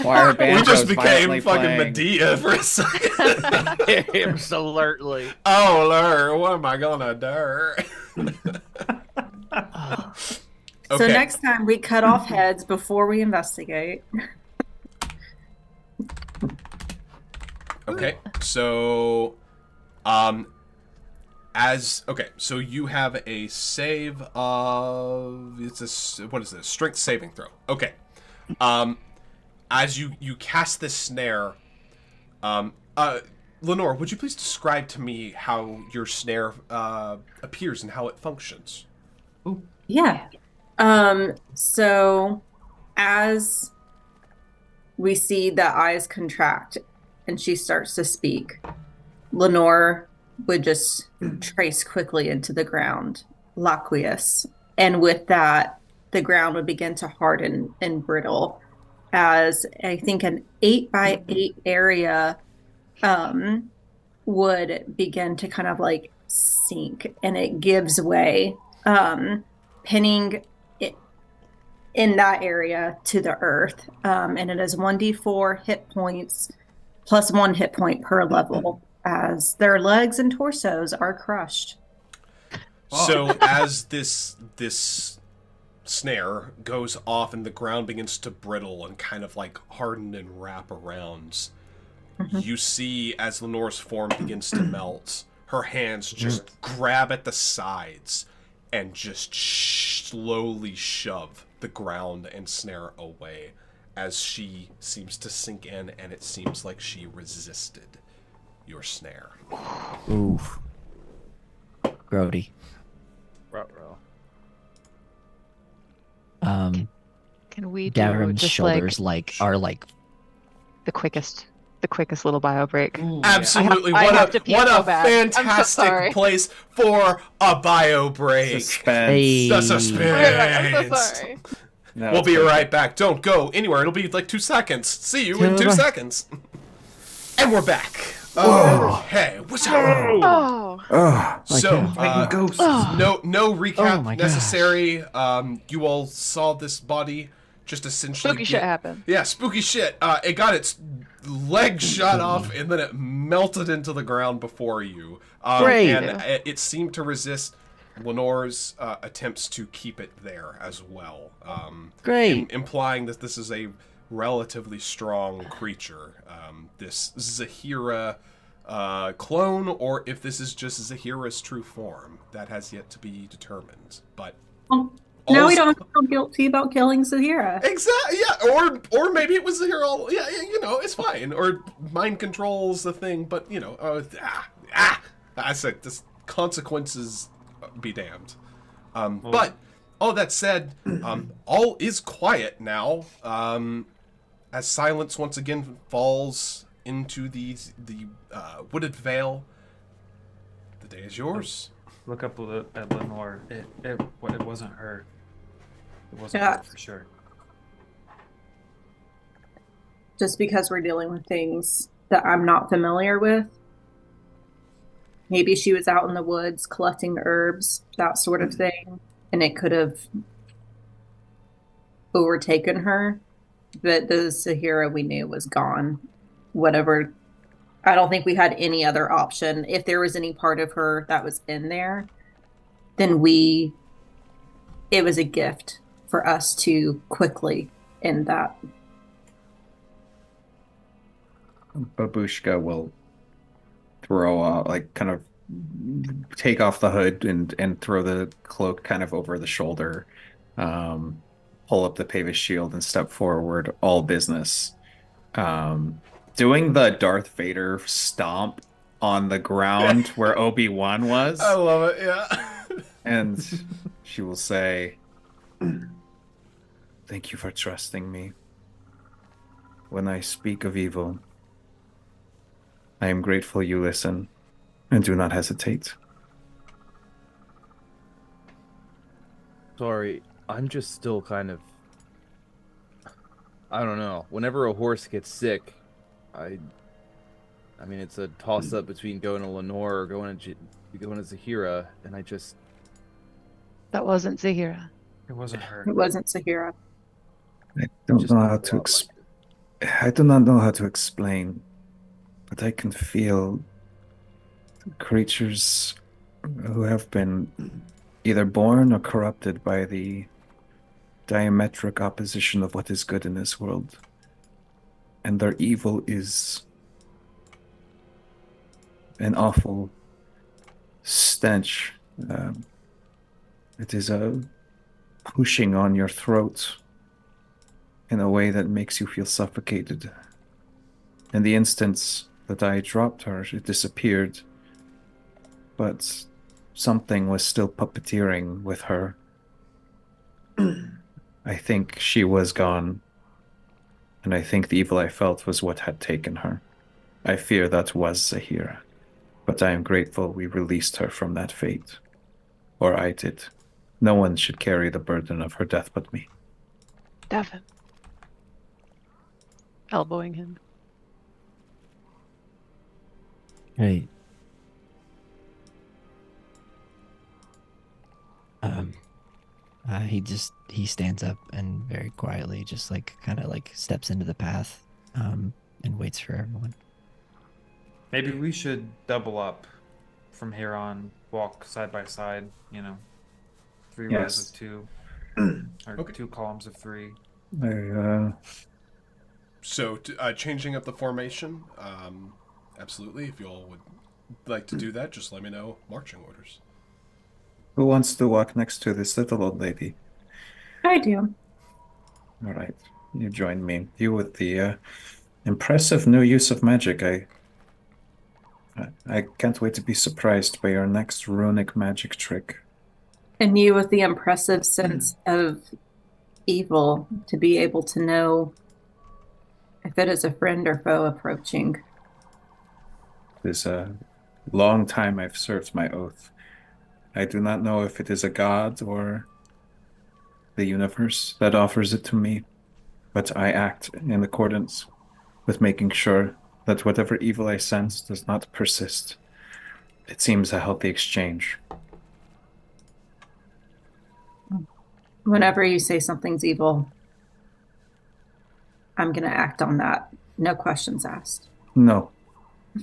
Why are We banjos just became violently fucking playing? Medea for a second. Absolutely. Oh, Lord, what am I gonna do? So Okay. next time we cut off heads before we investigate. Okay, so, so you have a save of, what is this? Strength saving throw. Okay. As you cast this snare, Lenore, would you please describe to me how your snare appears and how it functions? Yeah. So as we see the eyes contract and she starts to speak, Lenore would just trace quickly into the ground, Laquius. And with that, the ground would begin to harden and brittle as I think an 8x8 area would begin to kind of like sink, and it gives way, pinning it in that area to the earth. And it is 1d4 hit points plus 1 hit point per level as their legs and torsos are crushed. So as this snare goes off and the ground begins to brittle and kind of like harden and wrap around, you see as Lenore's form begins to melt, her hands just grab at the sides and just slowly shove the ground and snare away as she seems to sink in, and it seems like she resisted your snare. Ooh. Grody. Ruh-roh. Can we do Garen's just shoulders are the quickest little bio break? Absolutely. I have What to a pee what so a bad. I'm so fantastic sorry. place for a bio break. Suspense. Hey. The suspense. I'm so sorry. No, We'll it's be perfect. right back. Don't go anywhere. It'll be like 2 seconds. See you in Yeah, 2 bye. seconds. And we're back. Okay. What's up? Oh. Ugh. So, Fighting ghosts. no recap Oh my necessary. You all saw this body just essentially Spooky shit happened. Yeah, spooky shit. It got its leg shot off and then it melted into the ground before you. Great. And it seemed to resist Lenore's attempts to keep it there as well. Great. Implying that this is a relatively strong creature. This Zahira clone, or if this is just Zahira's true form, that has yet to be determined. But Now we also- don't have to feel guilty about killing Zahira. Exactly. Yeah. Or maybe it was Zahira. Yeah. It's fine. Or mind control's the thing. But I said this consequences be damned. But all that said, all is quiet now. As silence once again falls into the wooded vale. The day is yours. Look up at Lenore. It wasn't her. It wasn't Yeah. her for sure. Just because we're dealing with things that I'm not familiar with. Maybe she was out in the woods collecting herbs, that sort of thing, and it could have overtaken her. But the Zahira we knew was gone. Whatever. I don't think we had any other option. If there was any part of her that was in there, then it was a gift for us to quickly end that. Babushka will throw kind of take off the hood and throw the cloak kind of over the shoulder, pull up the Pavis shield and step forward, all business. Doing the Darth Vader stomp on the ground where Obi-Wan was. I love it, yeah. And she will say, "Thank you for trusting me. When I speak of evil, I am grateful you listen and do not hesitate." Sorry, I'm just still kind of, I don't know. Whenever a horse gets sick, I mean, it's a toss up between going to Lenore or going to Zahira, and I just, That wasn't Zahira. It wasn't her. It wasn't Sahira. I don't just know felt how a to lot like I do not know how to explain, but I can feel creatures who have been either born or corrupted by the diametric opposition of what is good in this world. And their evil is an awful stench. It is a pushing on your throat in a way that makes you feel suffocated. In the instance that I dropped her, it disappeared, but something was still puppeteering with her. I think she was gone, and I think the evil I felt was what had taken her. I fear that was Zahira, but I am grateful we released her from that fate. Or I did. No one should carry the burden of her death but me. Devin. Elbowing him. Right. He stands up and very quietly just like kind of like steps into the path, and waits for everyone. Maybe we should double up from here on, walk side by side, 3 rows Yes. of 2, or Okay. 2 columns of 3. So, changing up the formation, absolutely. If you all would like to do that, just let me know. Marching orders. Who wants to walk next to this little old lady? I do. All right, you join me. You with the impressive new use of magic. I can't wait to be surprised by your next runic magic trick. And you with the impressive sense of evil to be able to know if it is a friend or foe approaching. It is a long time I've served my oath. I do not know if it is a god or the universe that offers it to me, but I act in accordance with making sure that whatever evil I sense does not persist. It seems a healthy exchange. Whenever you say something's evil, I'm going to act on that. No questions asked. No,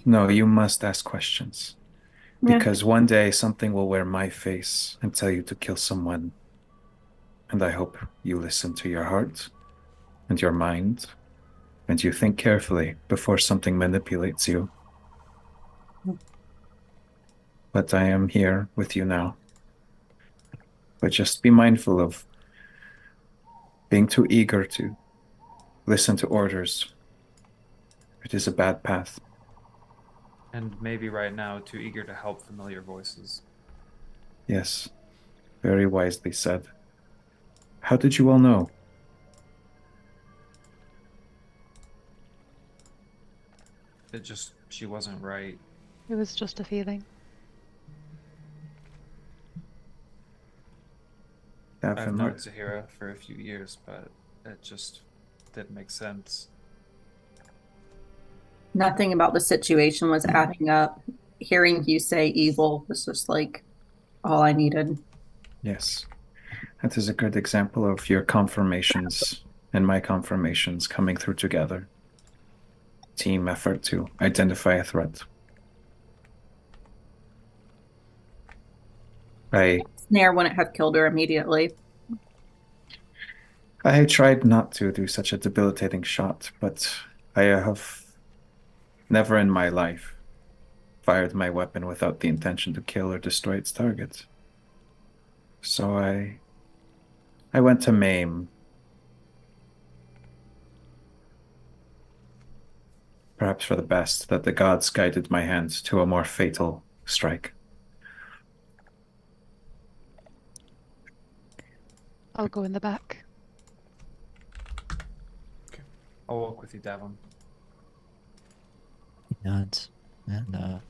you must ask questions. Yeah. Because one day something will wear my face and tell you to kill someone. And I hope you listen to your heart and your mind, and you think carefully before something manipulates you. But I am here with you now. But just be mindful of being too eager to listen to orders. It is a bad path. And maybe right now too eager to help familiar voices. Yes, very wisely said. How did you all know? She wasn't right. It was just a feeling. I've known Zahira for a few years, but it just didn't make sense. Nothing about the situation was adding up. Hearing you say evil was just like all I needed. Yes, that is a good example of your confirmations and my confirmations coming through together. Team effort to identify a threat. Snare wouldn't have killed her immediately. I tried not to do such a debilitating shot, but I have never in my life fired my weapon without the intention to kill or destroy its target. So I went to maim Perhaps for the best that the gods guided my hand to a more fatal strike. I'll go in the back. I'll walk with you, Davin. He nods and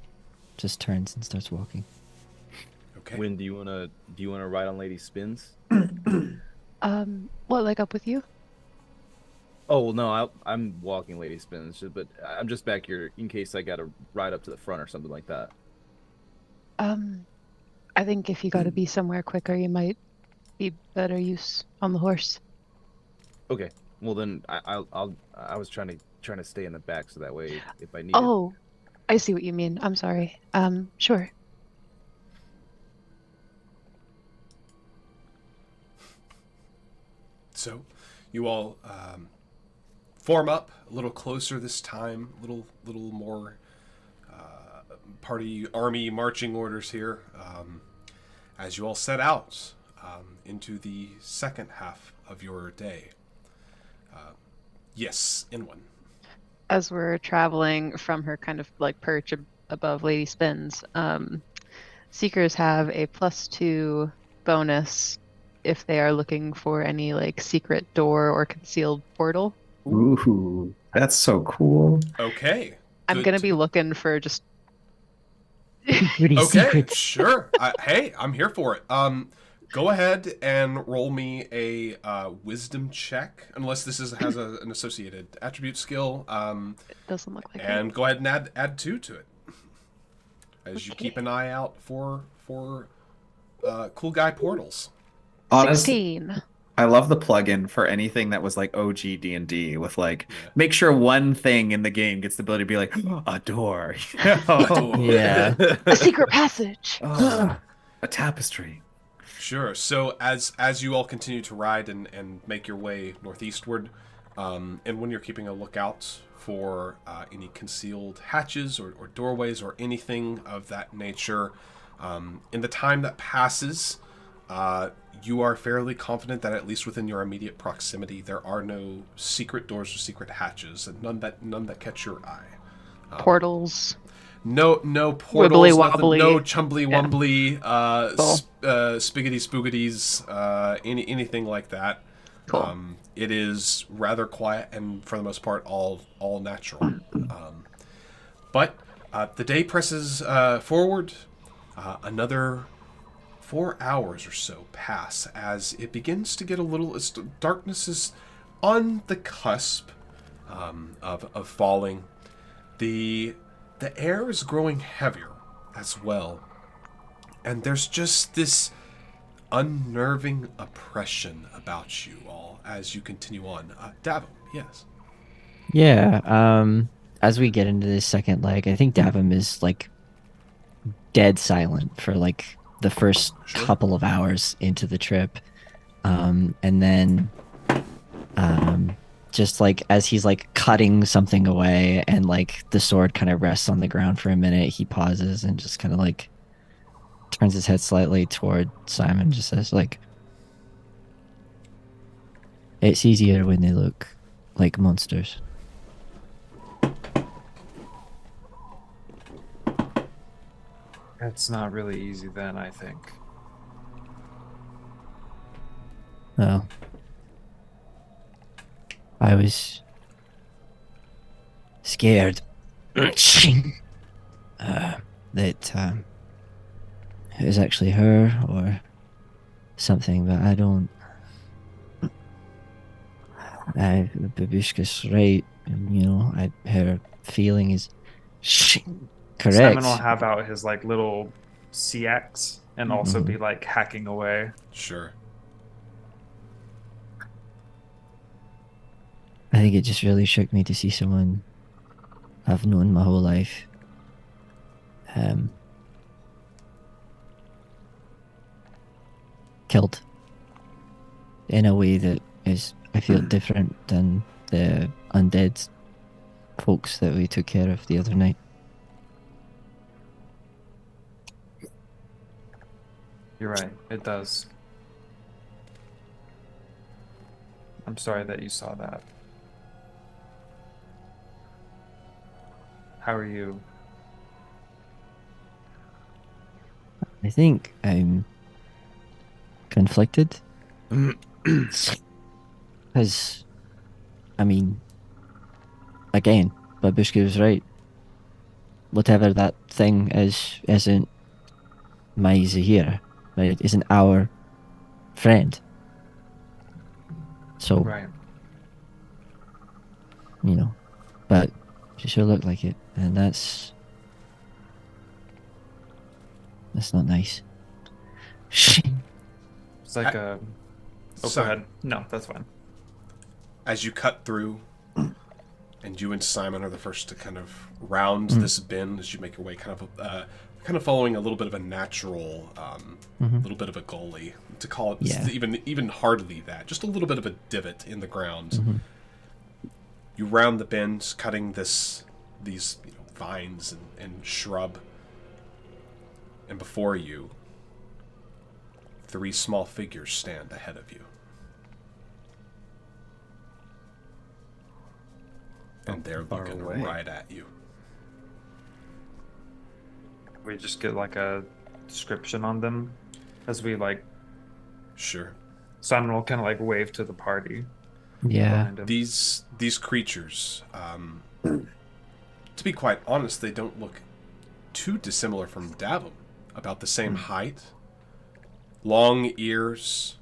just turns and starts walking. Okay. When do you wanna ride on Lady Spins? What, like up with you? Oh well, no, I'm walking Lady Spins, but I'm just back here in case I gotta ride up to the front or something like that. I think if you gotta be somewhere quicker, you might be better use on the horse. Okay. Well then, I was trying to stay in the back so that way if I need it. Oh, I see what you mean. I'm sorry. Sure. So, you all form up a little closer this time, little more party army marching orders here, as you all set out into the second half of your day. Yes, Inwin. As we're traveling from her kind of like perch above Lady Spins, Seekers have a +2 bonus if they are looking for any like secret door or concealed portal. Ooh, that's so cool. Okay. I'm good gonna to- be looking for just Pretty Okay, secret. sure. Hey, I'm here for it. Go ahead and roll me a wisdom check, unless this has an associated attribute skill. it doesn't look like And go ahead and add 2 to it, as you Okay. keep an eye out for cool guy portals. it. Honestly, 16. I love the plugin for anything that was like OG D&D with like, make sure one thing in the game gets the ability to be like, a door, you know? Yeah. A secret passage. Oh, a tapestry. Sure. So as you all continue to ride and make your way northeastward, and when you're keeping a lookout for any concealed hatches or doorways or anything of that nature, in the time that passes, you are fairly confident that at least within your immediate proximity, there are no secret doors or secret hatches, and none that catch your eye. Portals. No portals, Wibbly nothing, wobbly. no chumbly Yeah. wumbly, Cool. spiggity spoogities, anything like that. Cool. It is rather quiet and for the most part all natural. But the day presses forward. Another 4 hours or so pass as it begins to get a little. Darkness is on the cusp of falling. The air is growing heavier as well. And there's just this unnerving oppression about you all as you continue on. Davin, yes. Yeah. As we get into this second leg, I think Davim is like dead silent for like the first Sure. couple of hours into the trip. And then just like as he's like cutting something away and like the sword kind of rests on the ground for a minute, he pauses and just kind of like turns his head slightly toward Simon, just says like, it's easier when they look like monsters. It's not really easy then, I think. Well, I was scared that it was actually her or something, but I don't. Babushka's right, you know. Her feeling is correct. Simon will have out his like little CX and also Mhm. be like hacking away. Sure. I think it just really shook me to see someone I've known my whole life killed in a way that is, I feel, different than the undead folks that we took care of the other night. You're right, it does. I'm sorry that you saw that. How are you? I think I'm conflicted. Because, I mean, again, Babushka was right. Whatever that thing is, isn't my Zahira, right? Isn't our friend. So, Right. you know, but she sure looked like it, and that's not nice. It's like a. Oh, So- go ahead. No, that's fine. As you cut through, and you and Simon are the first to kind of round this bend as you make your way, kind of following a little bit of a natural, little bit of a gully, to call it Yeah. even hardly that, just a little bit of a divot in the ground. You round the bend, cutting these vines and shrub, and before you, 3 small figures stand ahead of you. And they're Far looking away. right at you. We just get like a description on them as we like. Sure. Simon will kind of like wave to the party Yeah. behind him. These creatures, to be quite honest, they don't look too dissimilar from Davum. About the same height, long ears,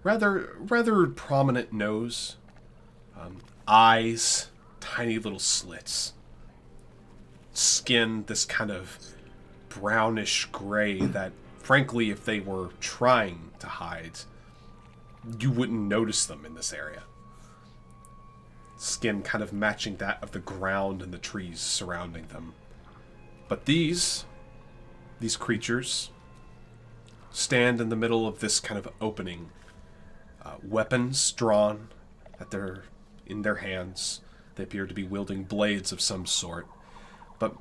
rather prominent nose, eyes, tiny little slits, skin this kind of brownish gray that, frankly, if they were trying to hide, you wouldn't notice them in this area. Skin kind of matching that of the ground and the trees surrounding them. But these creatures stand in the middle of this kind of opening, weapons drawn in their hands. They appear to be wielding blades of some sort. But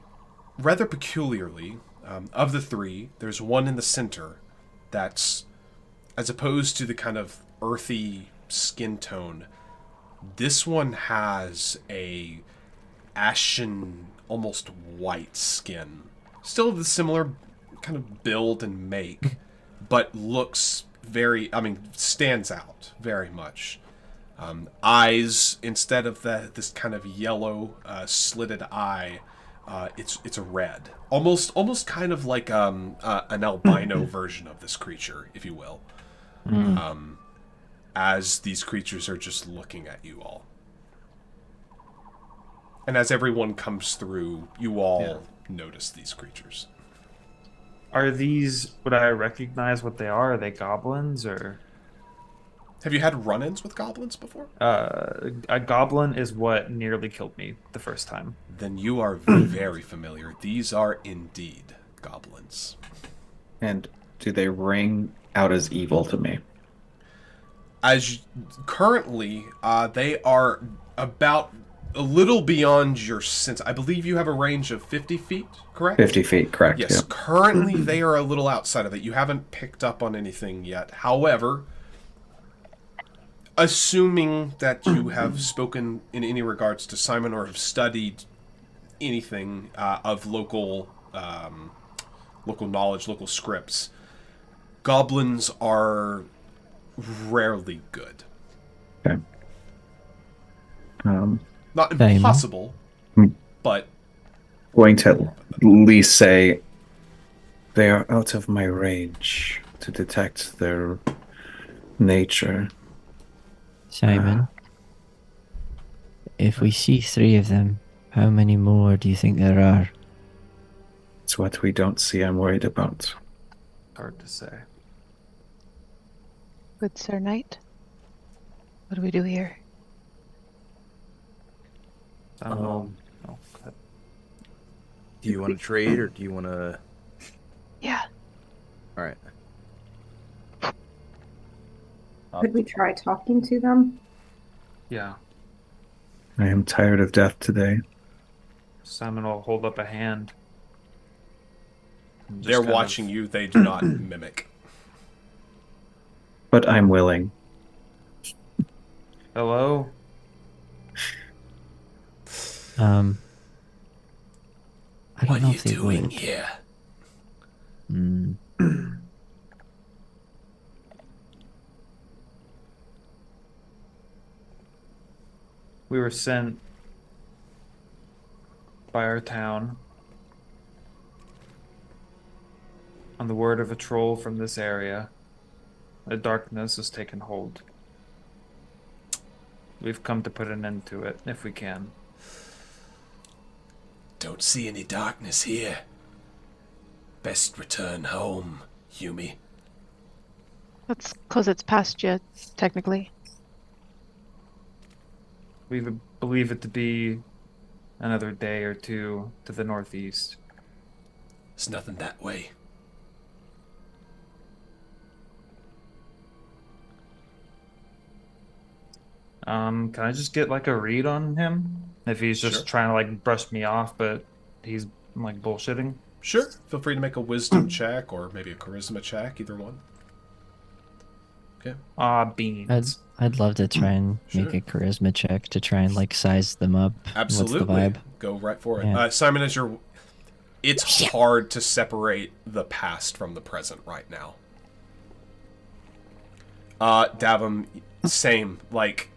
rather peculiarly, of the 3, there's one in the center that's, as opposed to the kind of earthy skin tone, this one has a ashen, almost white skin. Still the similar kind of build and make, but looks stands out very much. Eyes, instead of this kind of yellow slitted eye, it's a red, almost kind of like an albino version of this creature, if you will. As these creatures are just looking at you all, and as everyone comes through, you all notice these creatures. Are these? Would I recognize what they are? Are they goblins or? Have you had run-ins with goblins before? A goblin is what nearly killed me the first time. Then you are very familiar. These are indeed goblins. And do they ring out as evil to me? Currently, they are about a little beyond your sense. I believe you have a range of 50 feet, correct? 50 feet, correct. Yes, Yeah. currently they are a little outside of it. You haven't picked up on anything yet. However, assuming that you have spoken in any regards to Simon or have studied anything of local knowledge, local scripts, goblins are rarely good. Okay. Not Same. impossible, but Going to at least say they are out of my range to detect their nature. Simon, if we see 3 of them, how many more do you think there are? It's what we don't see I'm worried about. Hard to say. Good Sir Knight, what do we do here? I don't know. Oh, go ahead. Do you want to trade or do you want to? Yeah. All right. Could we try talking to them? Yeah. I am tired of death today. Simon will hold up a hand. and just they're kind of- watching you. They do not mimic. But I'm willing. Hello? I don't What know are you if they doing would. here? Hmm. We were sent by our town on the word of a troll from this area. The darkness has taken hold. We've come to put an end to it, if we can. Don't see any darkness here. Best return home, Yumi. That's because it's past you, technically. We believe it to be another day or two to the northeast. It's nothing that way. Can I just get like a read on him? If he's just Sure. trying to like brush me off, but he's like bullshitting. Sure. Feel free to make a wisdom check or maybe a charisma check, either one. Okay. Beans. I'd love to try and Sure. make a charisma check to try and like size them up. Absolutely. What's the vibe? Go right for it. Yeah. Simon, it's hard to separate the past from the present right now. Davum, same. Like,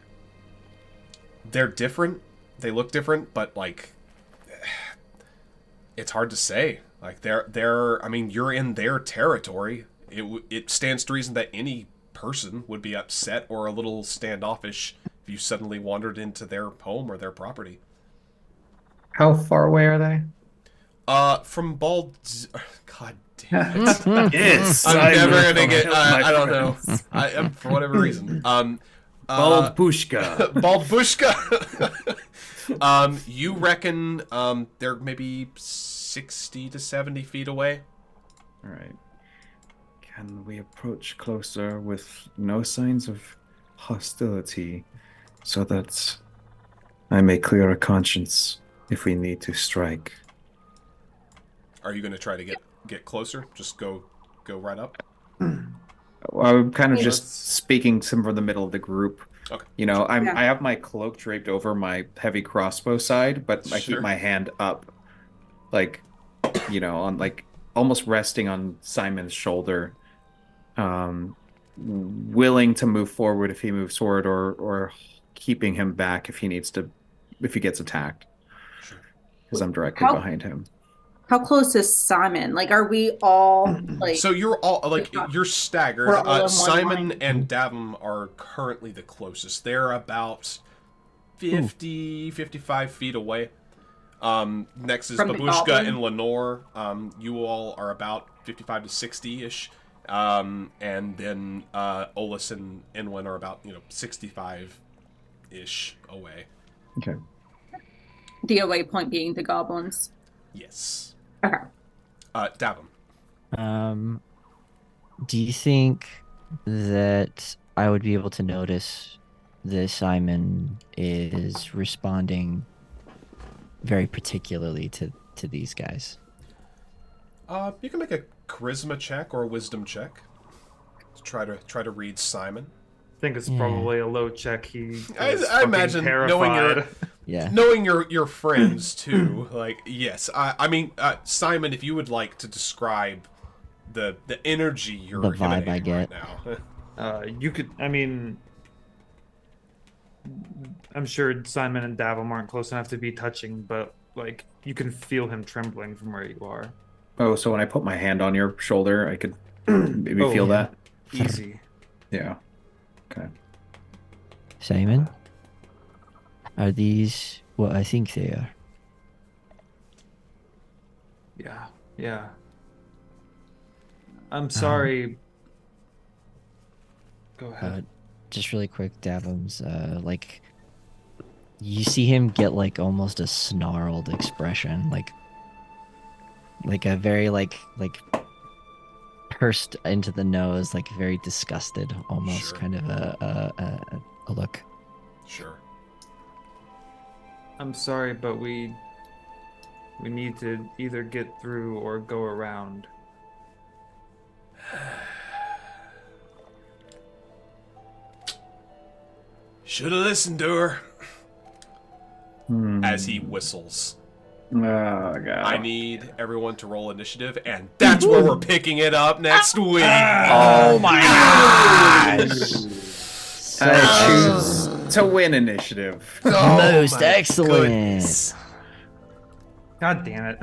they're different. They look different, but like, it's hard to say. Like, I mean, you're in their territory. It stands to reason that any person would be upset or a little standoffish if you suddenly wandered into their home or their property. How far away are they? From Bald... God damn it. Yes, I'm never Simon. gonna get... My I don't know. friends. For whatever reason. Bald Pushka. Bald Bushka. You reckon they're maybe 60 to 70 feet away? All right. Can we approach closer with no signs of hostility so that I may clear a conscience if we need to strike? Are you going to try to get closer? Just go right up? Well, I'm kind of Let's- just speaking to from the middle of the group. Okay. You know, Yeah. I have my cloak draped over my heavy crossbow side, but I Sure. keep my hand up, like, you know, on like almost resting on Simon's shoulder, willing to move forward if he moves forward, or keeping him back if he needs to, if he gets attacked, Sure. because I'm directly How- behind him. How close is Simon? Like, are we all like? So you're all like you're staggered. We're all in one Simon line. and Davum are currently the closest. They're about 50, 55 feet away. Next is From the Babushka goblin? and Lenore. You all are about 55 to 60-ish. And then Olus and Enwin are about 65-ish away. Okay. The away point being the goblins. Yes. Okay. Davum. Do you think that I would be able to notice that Simon is responding very particularly to these guys? You can make a charisma check or a wisdom check. Try to read Simon. I think it's Yeah. probably a low check. He is I fucking imagine terrified. Yeah. knowing your friends too. Like, yes, I mean, Simon, if you would like to describe the energy you're The vibe I emanating get. right now. You could, I mean, I'm sure Simon and Davum aren't close enough to be touching, but like you can feel him trembling from where you are. Oh, so when I put my hand on your shoulder, I could maybe Oh, feel yeah. that? Easy. Yeah. Okay. Simon? Are these what I think they are? Yeah, yeah. I'm sorry. Go ahead. Just really quick, Davum's like you see him get like almost a snarled expression, like a very like pursed into the nose, like very disgusted, almost Sure. kind of a look. Sure. I'm sorry, but we need to either get through or go around. Should have listened to her. Hmm. As he whistles. Oh god. I need everyone to roll initiative, and that's where we're picking it up next week. Oh my I So choose to win initiative. Oh most my excellent. goodness. God damn it.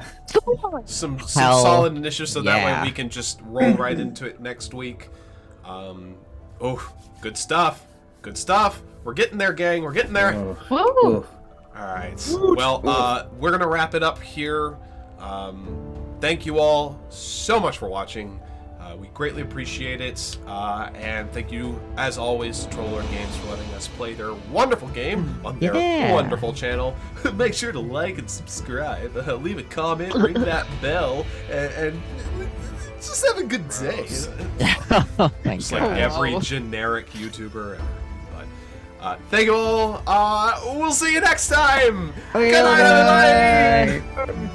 Some Hell, solid initiative, so that yeah. way we can just roll right into it next week. Oh, good stuff. Good stuff. We're getting there, gang. We're getting there. Oh. Woo! Oof. All right. Well, we're going to wrap it up here. Thank you all so much for watching. We greatly appreciate it. And thank you, as always, to Troller Games for letting us play their wonderful game on their Yeah. wonderful channel. Make sure to like and subscribe. Leave a comment, ring that bell, and just have a good day. Thank Just you. like every generic YouTuber ever. But thank you all. We'll see you next time. Okay, Good night, bye. everybody.